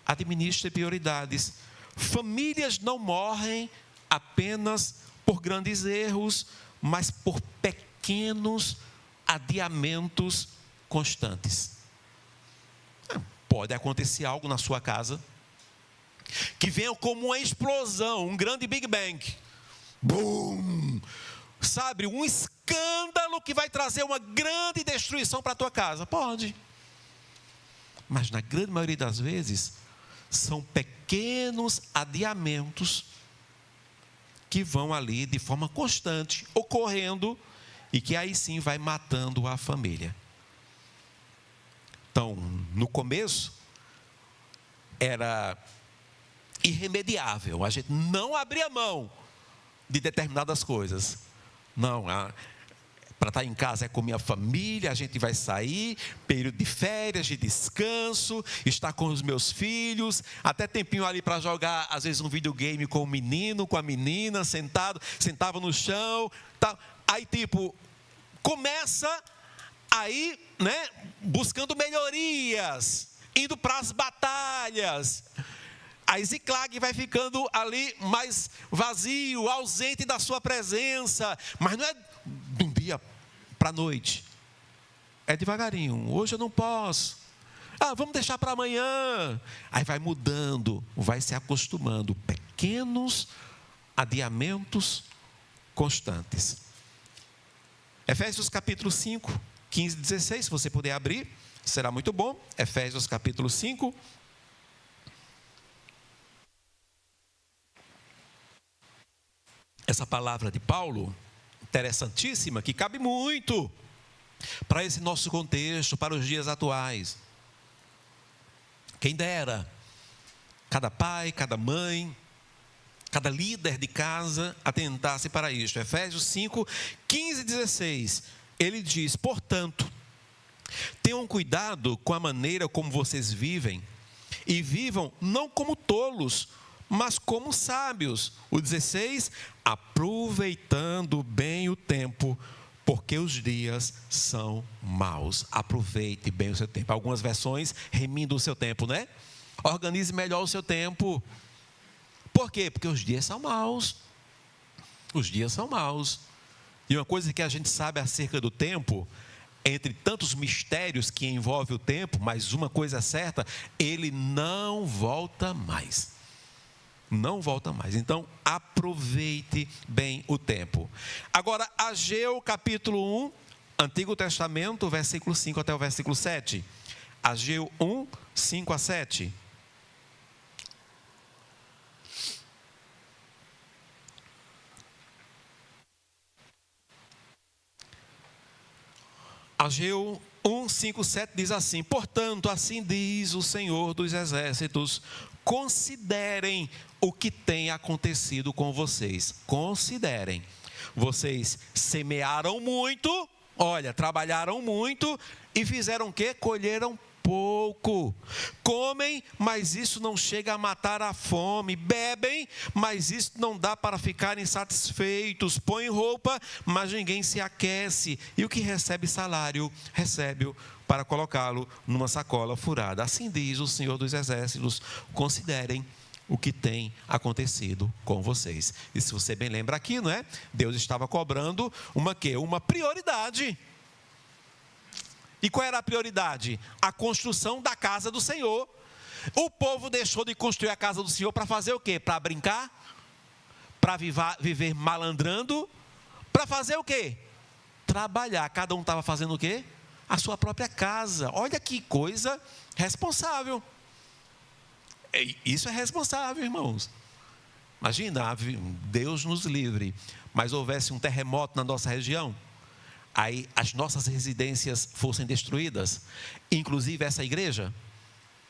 Administre prioridades. Famílias não morrem apenas por grandes erros, mas por pequenos adiamentos constantes. Pode acontecer algo na sua casa que venha como uma explosão, um grande Big Bang. Bum! Sabe, um escândalo que vai trazer uma grande destruição para a tua casa. Pode. Mas na grande maioria das vezes, são pequenos adiamentos que vão ali de forma constante, ocorrendo, e que aí sim vai matando a família. Então, no começo, era irremediável, a gente não abria mão de determinadas coisas. Não, para estar em casa é com minha família, a gente vai sair, período de férias, de descanso, estar com os meus filhos, até tempinho ali para jogar, às vezes um videogame com o menino, com a menina, sentava no chão, tal. Aí tipo, começa aí, né, buscando melhorias, indo para as batalhas. A Ziklag vai ficando ali mais vazio, ausente da sua presença, mas não é de um dia para a noite, é devagarinho. Hoje eu não posso, vamos deixar para amanhã. Aí vai mudando, vai se acostumando, pequenos adiamentos constantes. Efésios capítulo 5, 15 e 16, se você puder abrir, será muito bom. Efésios capítulo 5. Essa palavra de Paulo, interessantíssima, que cabe muito para esse nosso contexto, para os dias atuais. Quem dera, cada pai, cada mãe, cada líder de casa atentasse para isto. Efésios 5, 15 e 16, ele diz: portanto, tenham cuidado com a maneira como vocês vivem, e vivam não como tolos, mas como sábios. O 16, aproveitando bem o tempo, porque os dias são maus. Aproveite bem o seu tempo. Algumas versões remindo o seu tempo, né? Organize melhor o seu tempo. Por quê? Porque os dias são maus. Os dias são maus. E uma coisa que a gente sabe acerca do tempo, entre tantos mistérios que envolve o tempo, mas uma coisa é certa, ele não volta mais. Não volta mais. Então, aproveite bem o tempo. Agora, Ageu capítulo 1, Antigo Testamento, versículo 5 até o versículo 7. Ageu 1, 5 a 7. Ageu 1, 5, 7 diz assim: portanto, assim diz o Senhor dos Exércitos, considerem o que tem acontecido com vocês. Considerem. Vocês semearam muito, trabalharam muito e fizeram o quê? Colheram pouco. Comem, mas isso não chega a matar a fome. Bebem, mas isso não dá para ficarem satisfeitos. Põem roupa, mas ninguém se aquece. E o que recebe salário, recebe-o para colocá-lo numa sacola furada. Assim diz o Senhor dos Exércitos: considerem o que tem acontecido com vocês. E se você bem lembra aqui, não é? Deus estava cobrando uma prioridade. E qual era a prioridade? A construção da casa do Senhor. O povo deixou de construir a casa do Senhor para fazer o quê? Para brincar? Para viver malandrando? Para fazer o quê? Trabalhar. Cada um estava fazendo o quê? A sua própria casa. Olha que coisa responsável. Isso é responsável, irmãos. Imagina, Deus nos livre, mas houvesse um terremoto na nossa região, aí as nossas residências fossem destruídas, inclusive essa igreja,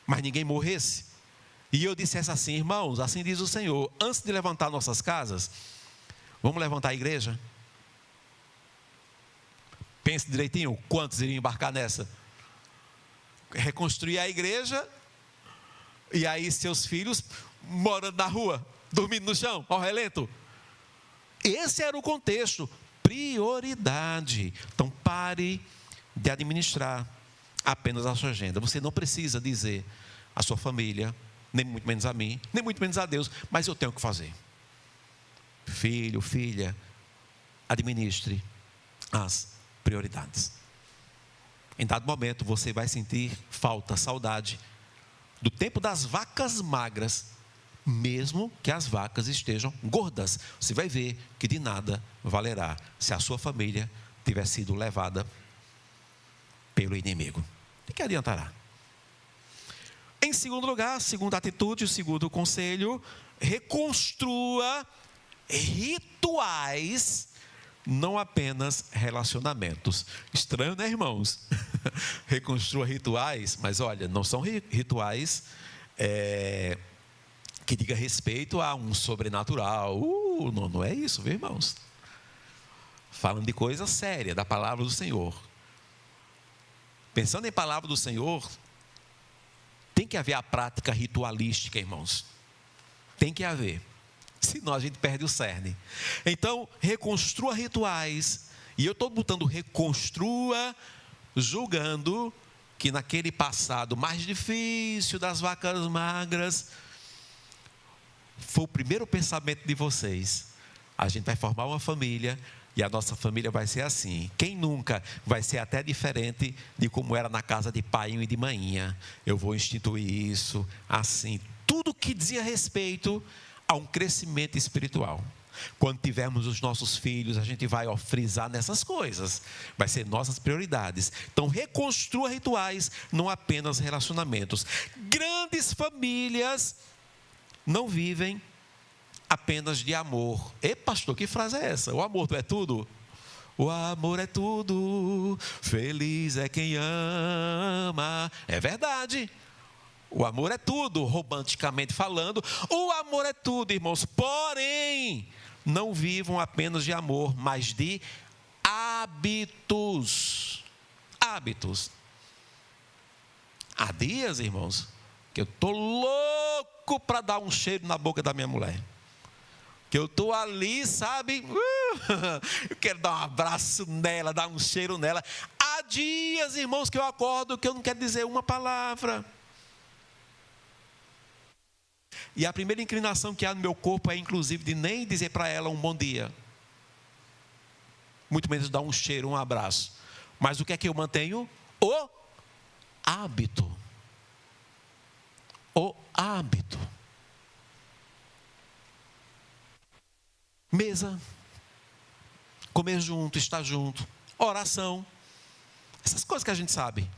mas ninguém morresse, e eu dissesse assim: irmãos, assim diz o Senhor, antes de levantar nossas casas, vamos levantar a igreja? Pense direitinho, quantos iriam embarcar nessa? reconstruir a igreja, e aí seus filhos morando na rua, dormindo no chão, ao relento. Esse era o contexto. Prioridade. Então pare de administrar apenas a sua agenda. Você não precisa dizer à sua família, nem muito menos a mim, nem muito menos a Deus, mas eu tenho que fazer. Filho, filha, administre as prioridades. Em dado momento você vai sentir falta, saudade do tempo das vacas magras, mesmo que as vacas estejam gordas. Você vai ver que de nada valerá se a sua família tiver sido levada pelo inimigo. De que adiantará? Em segundo lugar, segunda atitude, o segundo conselho: reconstrua rituais, não apenas relacionamentos. Estranho, né, irmãos? Reconstrua rituais, mas olha, não são rituais que diga respeito a um sobrenatural. Não é isso, viu, irmãos? Falando de coisa séria, da palavra do Senhor. Pensando em palavra do Senhor, tem que haver a prática ritualística, irmãos. Tem que haver. Senão a gente perde o cerne. Então, reconstrua rituais. E eu estou botando reconstrua, julgando que naquele passado mais difícil das vacas magras, foi o primeiro pensamento de vocês: a gente vai formar uma família e a nossa família vai ser assim. Quem nunca vai ser até diferente de como era na casa de paiinho e de mainha. Eu vou instituir isso assim. Tudo que dizia respeito a um crescimento espiritual. Quando tivermos os nossos filhos, a gente vai frisar nessas coisas. Vai ser nossas prioridades. Então, reconstrua rituais, não apenas relacionamentos. Grandes famílias não vivem apenas de amor. Ei, pastor, que frase é essa? O amor é tudo? O amor é tudo, feliz é quem ama. É verdade. O amor é tudo, romanticamente falando. O amor é tudo, irmãos. Porém, não vivam apenas de amor, mas de hábitos. Hábitos. Há dias, irmãos, que eu estou louco para dar um cheiro na boca da minha mulher. Que eu estou ali, sabe? Eu quero dar um abraço nela, dar um cheiro nela. Há dias, irmãos, que eu acordo que eu não quero dizer uma palavra. E a primeira inclinação que há no meu corpo é, inclusive, de nem dizer para ela um bom dia. Muito menos dar um cheiro, um abraço. Mas o que é que eu mantenho? O hábito. O hábito. Mesa. Comer junto, estar junto. Oração. Essas coisas que a gente sabe.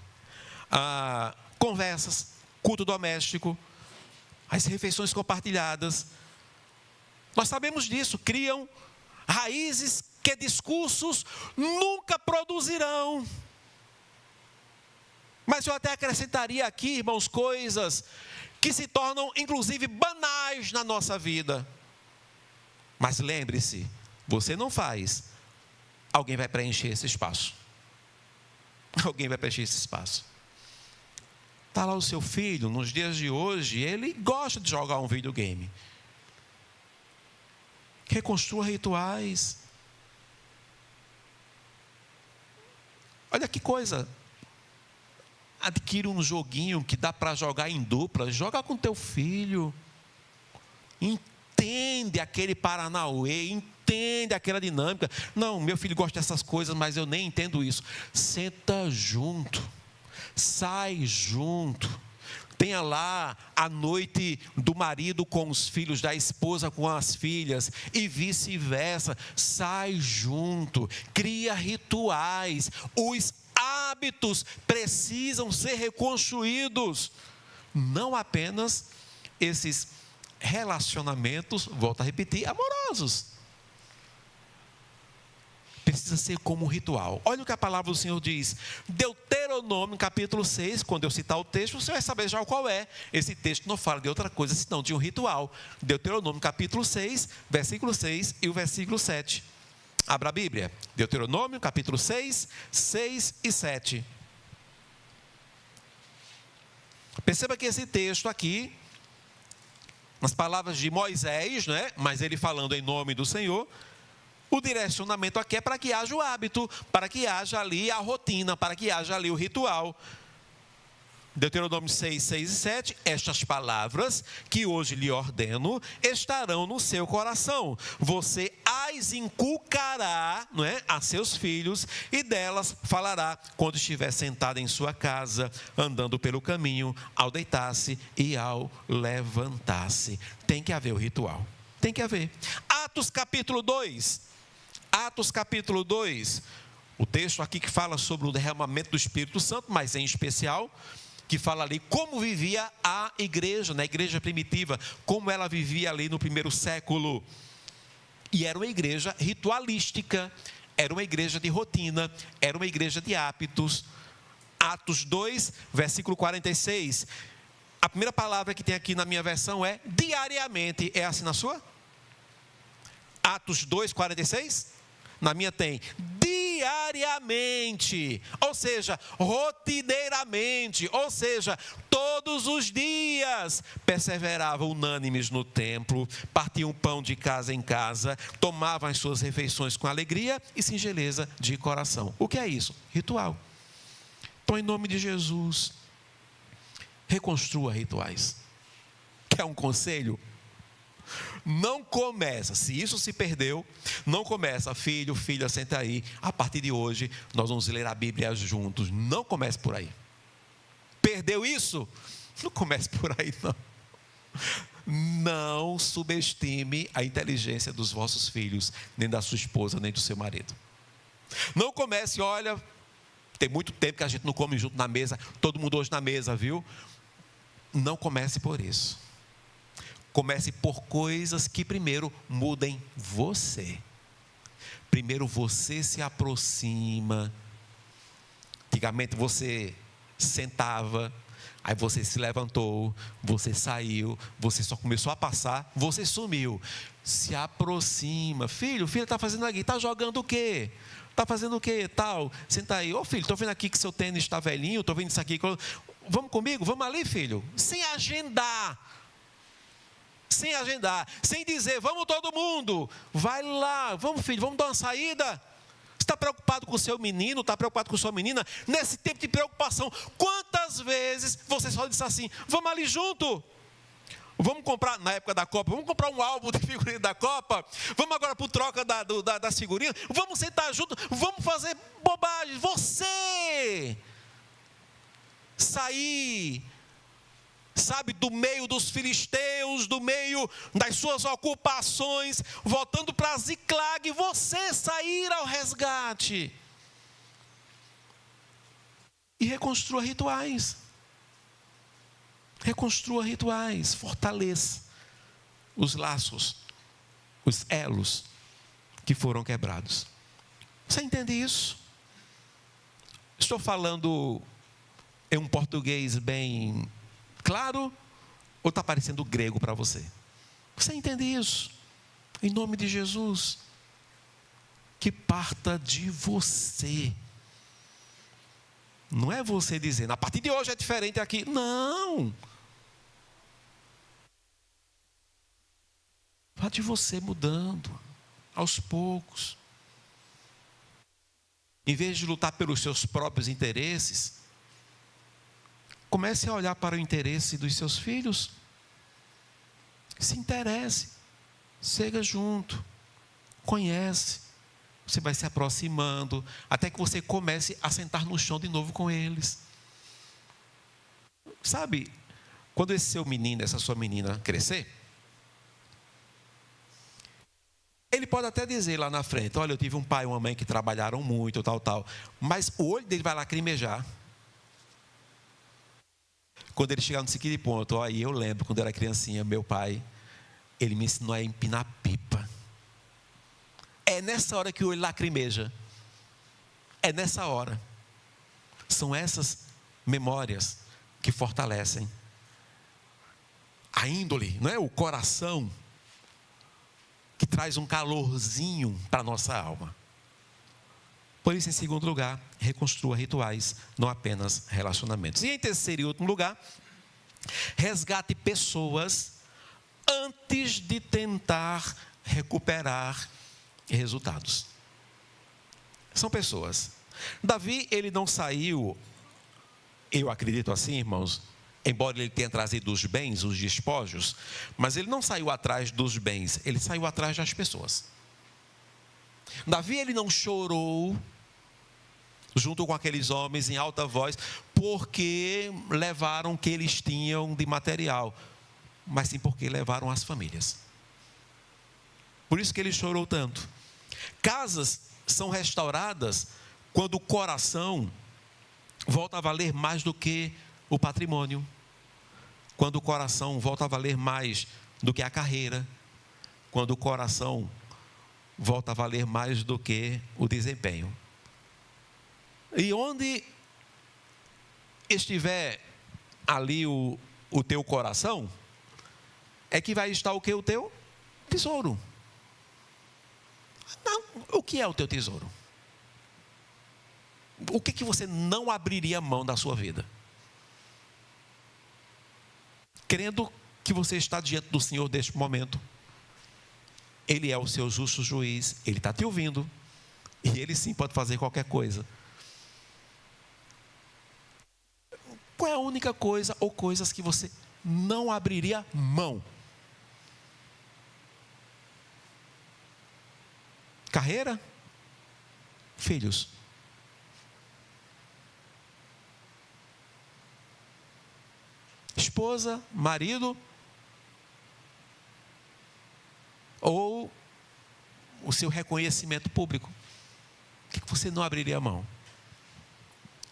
Conversas. Culto doméstico. As refeições compartilhadas. Nós sabemos disso. Criam raízes que discursos nunca produzirão. Mas eu até acrescentaria aqui, irmãos, coisas que se tornam inclusive banais na nossa vida. Mas lembre-se, você não faz, alguém vai preencher esse espaço. Alguém vai preencher esse espaço. Está lá o seu filho, nos dias de hoje, ele gosta de jogar um videogame. Reconstrua rituais. Olha que coisa. Adquire um joguinho que dá para jogar em dupla. Joga com teu filho. Entende aquele paranauê, entende aquela dinâmica. Não, meu filho gosta dessas coisas, mas eu nem entendo isso. Senta junto. Sai junto. Tenha lá a noite do marido com os filhos, da esposa com as filhas e vice-versa. Sai junto. Cria rituais. Os hábitos precisam ser reconstruídos. Não apenas esses relacionamentos, volto a repetir, amorosos. Precisa ser como um ritual. Olha o que a palavra do Senhor diz. Deuteronômio, capítulo 6, quando eu citar o texto, você vai saber já qual é. Esse texto não fala de outra coisa, senão de um ritual. Deuteronômio, capítulo 6, versículo 6 e o versículo 7. Abra a Bíblia. Deuteronômio, capítulo 6, 6 e 7. Perceba que esse texto aqui, nas palavras de Moisés, né? Mas ele falando em nome do Senhor, o direcionamento aqui é para que haja o hábito, para que haja ali a rotina, para que haja ali o ritual. Deuteronômio 6, 6 e 7, estas palavras que hoje lhe ordeno estarão no seu coração. Você as inculcará, não é, a seus filhos, e delas falará quando estiver sentado em sua casa, andando pelo caminho, ao deitar-se e ao levantar-se. Tem que haver o ritual, tem que haver. Atos capítulo 2, Atos capítulo 2, o texto aqui que fala sobre o derramamento do Espírito Santo, mas em especial que fala ali como vivia a igreja, na igreja primitiva, como ela vivia ali no primeiro século. E era uma igreja ritualística, era uma igreja de rotina, era uma igreja de hábitos. Atos 2, versículo 46. A primeira palavra que tem aqui na minha versão é diariamente. É assim na sua? Atos 2, 46? Na minha tem diariamente, ou seja, rotineiramente, ou seja, todos os dias, perseveravam unânimes no templo, partiam pão de casa em casa, tomavam as suas refeições com alegria e singeleza de coração. O que é isso? Ritual. Então, em nome de Jesus, reconstrua rituais. Quer um conselho? Não começa, se isso se perdeu, não começa, filho, filha, senta aí, a partir de hoje nós vamos ler a Bíblia juntos. Não comece por aí. Perdeu isso? Não comece por aí não. Não subestime a inteligência dos vossos filhos, nem da sua esposa, nem do seu marido. Não comece, olha, tem muito tempo que a gente não come junto na mesa, todo mundo hoje na mesa, viu? Não comece por isso. Comece por coisas que primeiro mudem você. Primeiro você se aproxima. Antigamente você sentava, aí você se levantou, você saiu, você só começou a passar, você sumiu. Se aproxima. Filho, filha, está fazendo aqui, está jogando o quê? Está fazendo o quê? Tal. Senta aí. Ô filho, estou vendo aqui que seu tênis está velhinho, estou vendo isso aqui. Vamos comigo? Vamos ali, filho? Sem agendar. Sem agendar, sem dizer, vamos todo mundo, vai lá, vamos filho, vamos dar uma saída. Você está preocupado com o seu menino, está preocupado com sua menina? Nesse tempo de preocupação, quantas vezes você só disse assim, vamos ali junto? Vamos comprar, na época da Copa, vamos comprar um álbum de figurinha da Copa? Vamos agora para o troca das figurinhas? Vamos sentar junto, vamos fazer bobagem. Você sair, sabe, do meio dos filisteus, do meio das suas ocupações, voltando para Ziclag, você sair ao resgate. E reconstrua rituais. Reconstrua rituais, fortaleça os laços, os elos que foram quebrados. Você entende isso? Estou falando em um português bem claro, ou está parecendo grego para você? Você entende isso? Em nome de Jesus, que parta de você. Não é você dizendo, a partir de hoje é diferente aqui. Não. Vá de você mudando, aos poucos. Em vez de lutar pelos seus próprios interesses, comece a olhar para o interesse dos seus filhos. Se interesse. Chega junto. Conhece. Você vai se aproximando. Até que você comece a sentar no chão de novo com eles. Sabe, quando esse seu menino, essa sua menina crescer, ele pode até dizer lá na frente, olha, eu tive um pai e uma mãe que trabalharam muito, tal. Mas o olho dele vai lacrimejar. Quando ele chegar no seguinte ponto, aí eu lembro, quando eu era criancinha, meu pai, ele me ensinou a empinar pipa. É nessa hora que o olho lacrimeja. É nessa hora. São essas memórias que fortalecem a índole, não é? O coração, que traz um calorzinho para a nossa alma. Por isso, em segundo lugar, reconstrua rituais, não apenas relacionamentos. E em terceiro e último lugar, Resgate pessoas antes de tentar recuperar resultados. São pessoas. Davi, ele não saiu, eu acredito assim, irmãos, embora ele tenha trazido os bens, os despojos, mas ele não saiu atrás dos bens, ele saiu atrás das pessoas. Davi, ele não chorou junto com aqueles homens em alta voz, porque levaram o que eles tinham de material, mas sim porque levaram as famílias. Por isso que ele chorou tanto. Casas são restauradas quando o coração volta a valer mais do que o patrimônio, quando o coração volta a valer mais do que a carreira, quando o coração volta a valer mais do que o desempenho. E onde estiver ali o teu coração, é que vai estar o que? O teu tesouro. Não, o que é o teu tesouro? O que você não abriria mão da sua vida? Crendo que você está diante do Senhor neste momento. Ele é o seu justo juiz, Ele está te ouvindo, e Ele sim pode fazer qualquer coisa. Qual é a única coisa ou coisas que você não abriria mão? Carreira? Filhos? Esposa? Marido? Ou o seu reconhecimento público? O que você não abriria mão?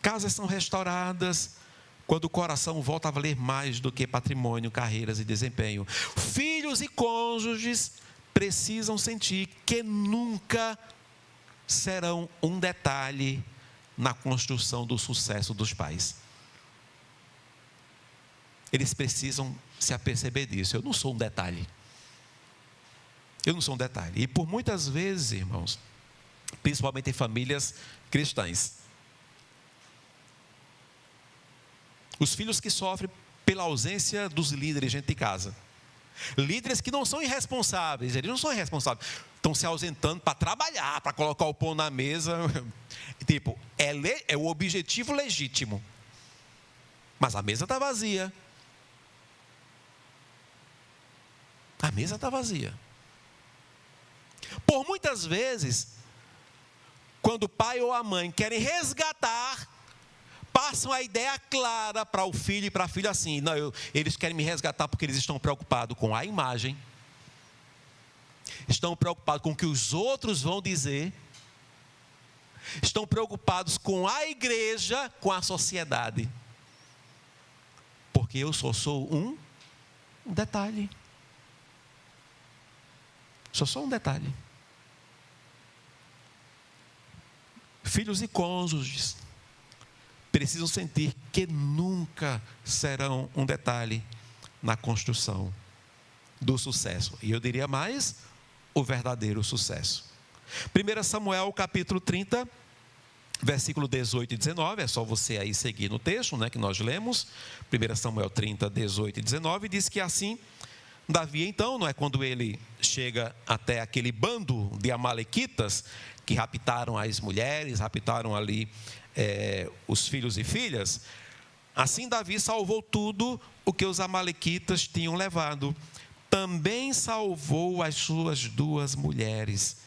Casas são restauradas quando o coração volta a valer mais do que patrimônio, carreiras e desempenho. Filhos e cônjuges precisam sentir que nunca serão um detalhe na construção do sucesso dos pais. Eles precisam se aperceber disso. Eu não sou um detalhe. Eu não sou um detalhe. E por muitas vezes, irmãos, principalmente em famílias cristãs, os filhos que sofrem pela ausência dos líderes dentro de casa. Líderes que não são irresponsáveis, eles não são irresponsáveis, estão se ausentando para trabalhar, para colocar o pão na mesa. Tipo, é o objetivo legítimo, mas a mesa está vazia. A mesa está vazia. Por muitas vezes, quando o pai ou a mãe querem resgatar, passam a ideia clara para o filho e para a filha assim: não, eles querem me resgatar porque eles estão preocupados com a imagem, estão preocupados com o que os outros vão dizer, estão preocupados com a igreja, com a sociedade, porque eu só sou um detalhe. Só sou um detalhe. Filhos e cônjuges precisam sentir que nunca serão um detalhe na construção do sucesso. E eu diria mais, o verdadeiro sucesso. 1 Samuel capítulo 30, versículo 18 e 19, é só você aí seguir no texto, né, que nós lemos. 1 Samuel 30, 18 e 19, diz que assim, Davi então, não é, quando ele chega até aquele bando de amalequitas que raptaram as mulheres, raptaram ali os filhos e filhas, assim Davi salvou tudo o que os amalequitas tinham levado. Também salvou as suas 2 mulheres.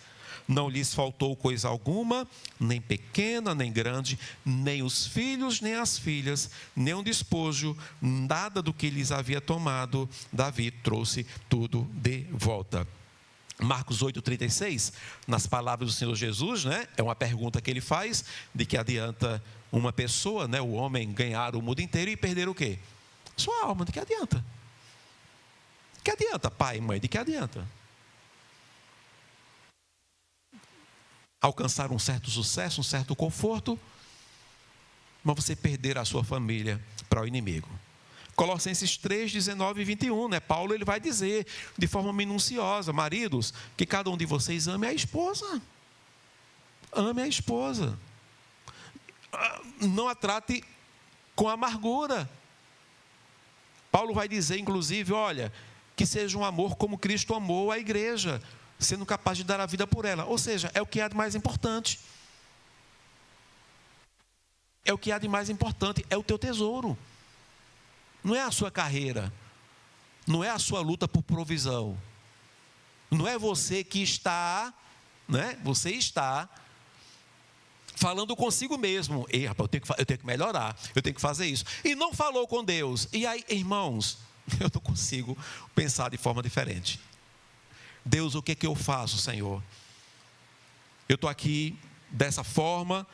Não lhes faltou coisa alguma, nem pequena, nem grande, nem os filhos, nem as filhas, nem um despojo, nada do que lhes havia tomado. Davi trouxe tudo de volta. Marcos 8,36, nas palavras do Senhor Jesus, né, é uma pergunta que ele faz: de que adianta uma pessoa, né, o homem, ganhar o mundo inteiro e perder o quê? Sua alma. De que adianta? De que adianta, pai e mãe? De que adianta? Alcançar um certo sucesso, um certo conforto, mas você perder a sua família para o inimigo. Colossenses 3, 19 e 21, né? Paulo ele vai dizer de forma minuciosa: maridos, que cada um de vocês ame a esposa. Ame a esposa. Não a trate com amargura. Paulo vai dizer, inclusive, olha, que seja um amor como Cristo amou a igreja, sendo capaz de dar a vida por ela. Ou seja, é o que há de mais importante. É o que há de mais importante, é o teu tesouro. Não é a sua carreira, não é a sua luta por provisão. Não é você que está, né? Você está falando consigo mesmo. Ei, rapaz, eu tenho que melhorar, eu tenho que fazer isso. E não falou com Deus. E aí, irmãos, eu não consigo pensar de forma diferente. Deus, o que é que eu faço, Senhor? Eu estou aqui dessa forma,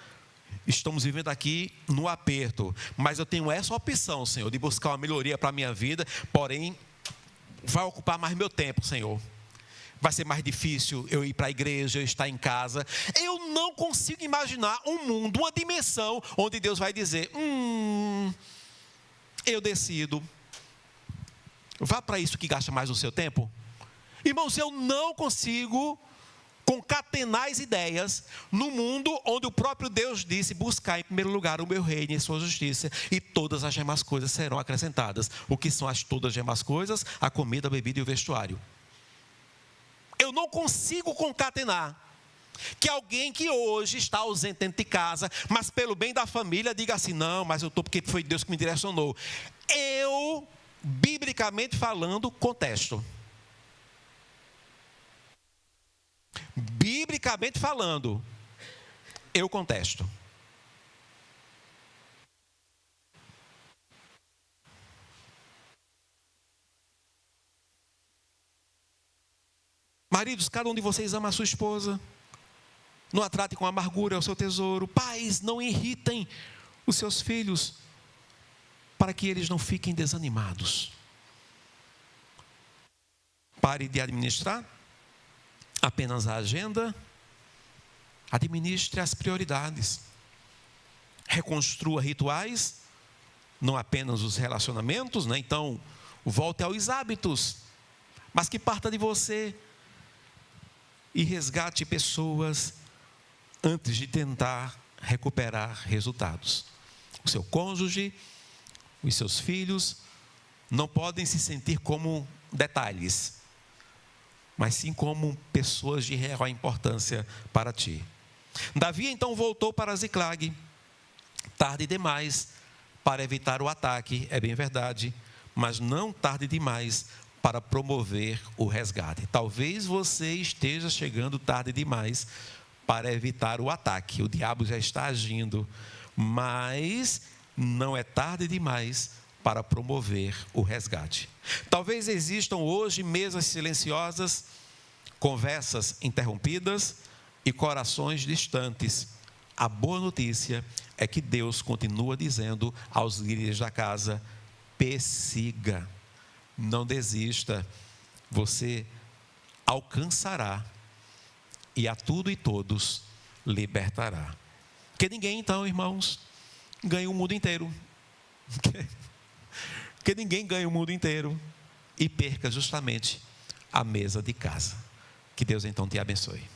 estamos vivendo aqui no aperto, mas eu tenho essa opção, Senhor, de buscar uma melhoria para a minha vida, porém, vai ocupar mais meu tempo, Senhor. Vai ser mais difícil eu ir para a igreja, eu estar em casa. Eu não consigo imaginar um mundo, uma dimensão, onde Deus vai dizer, eu decido. Vá para isso que gasta mais o seu tempo. Irmãos, eu não consigo concatenar as ideias no mundo onde o próprio Deus disse, buscar em primeiro lugar o meu reino e a sua justiça, e todas as demais coisas serão acrescentadas. O que são todas as demais coisas? A comida, a bebida e o vestuário. Eu não consigo concatenar que alguém que hoje está ausente dentro de casa, mas pelo bem da família, diga assim, não, mas eu estou porque foi Deus que me direcionou. Eu, biblicamente falando, contesto. Biblicamente falando, eu contesto. Maridos, cada um de vocês ama a sua esposa. Não a trate com amargura, é o seu tesouro. Pais, não irritem os seus filhos, para que eles não fiquem desanimados. Pare de administrar apenas a agenda, administre as prioridades. Reconstrua rituais, não apenas os relacionamentos, né? Então, volte aos hábitos, mas que parta de você e resgate pessoas antes de tentar recuperar resultados. O seu cônjuge, os seus filhos, não podem se sentir como detalhes, mas sim como pessoas de real importância para ti. Davi então voltou para Ziclag, tarde demais para evitar o ataque, é bem verdade, mas não tarde demais para promover o resgate. Talvez você esteja chegando tarde demais para evitar o ataque. O diabo já está agindo, mas não é tarde demais para promover o resgate. Talvez existam hoje mesas silenciosas, conversas interrompidas e corações distantes. A boa notícia é que Deus continua dizendo aos líderes da casa, persiga, não desista, você alcançará e a tudo e todos libertará. Porque ninguém então, irmãos, ganha o mundo inteiro. Porque ninguém ganha o mundo inteiro e perca justamente a mesa de casa. Que Deus então te abençoe.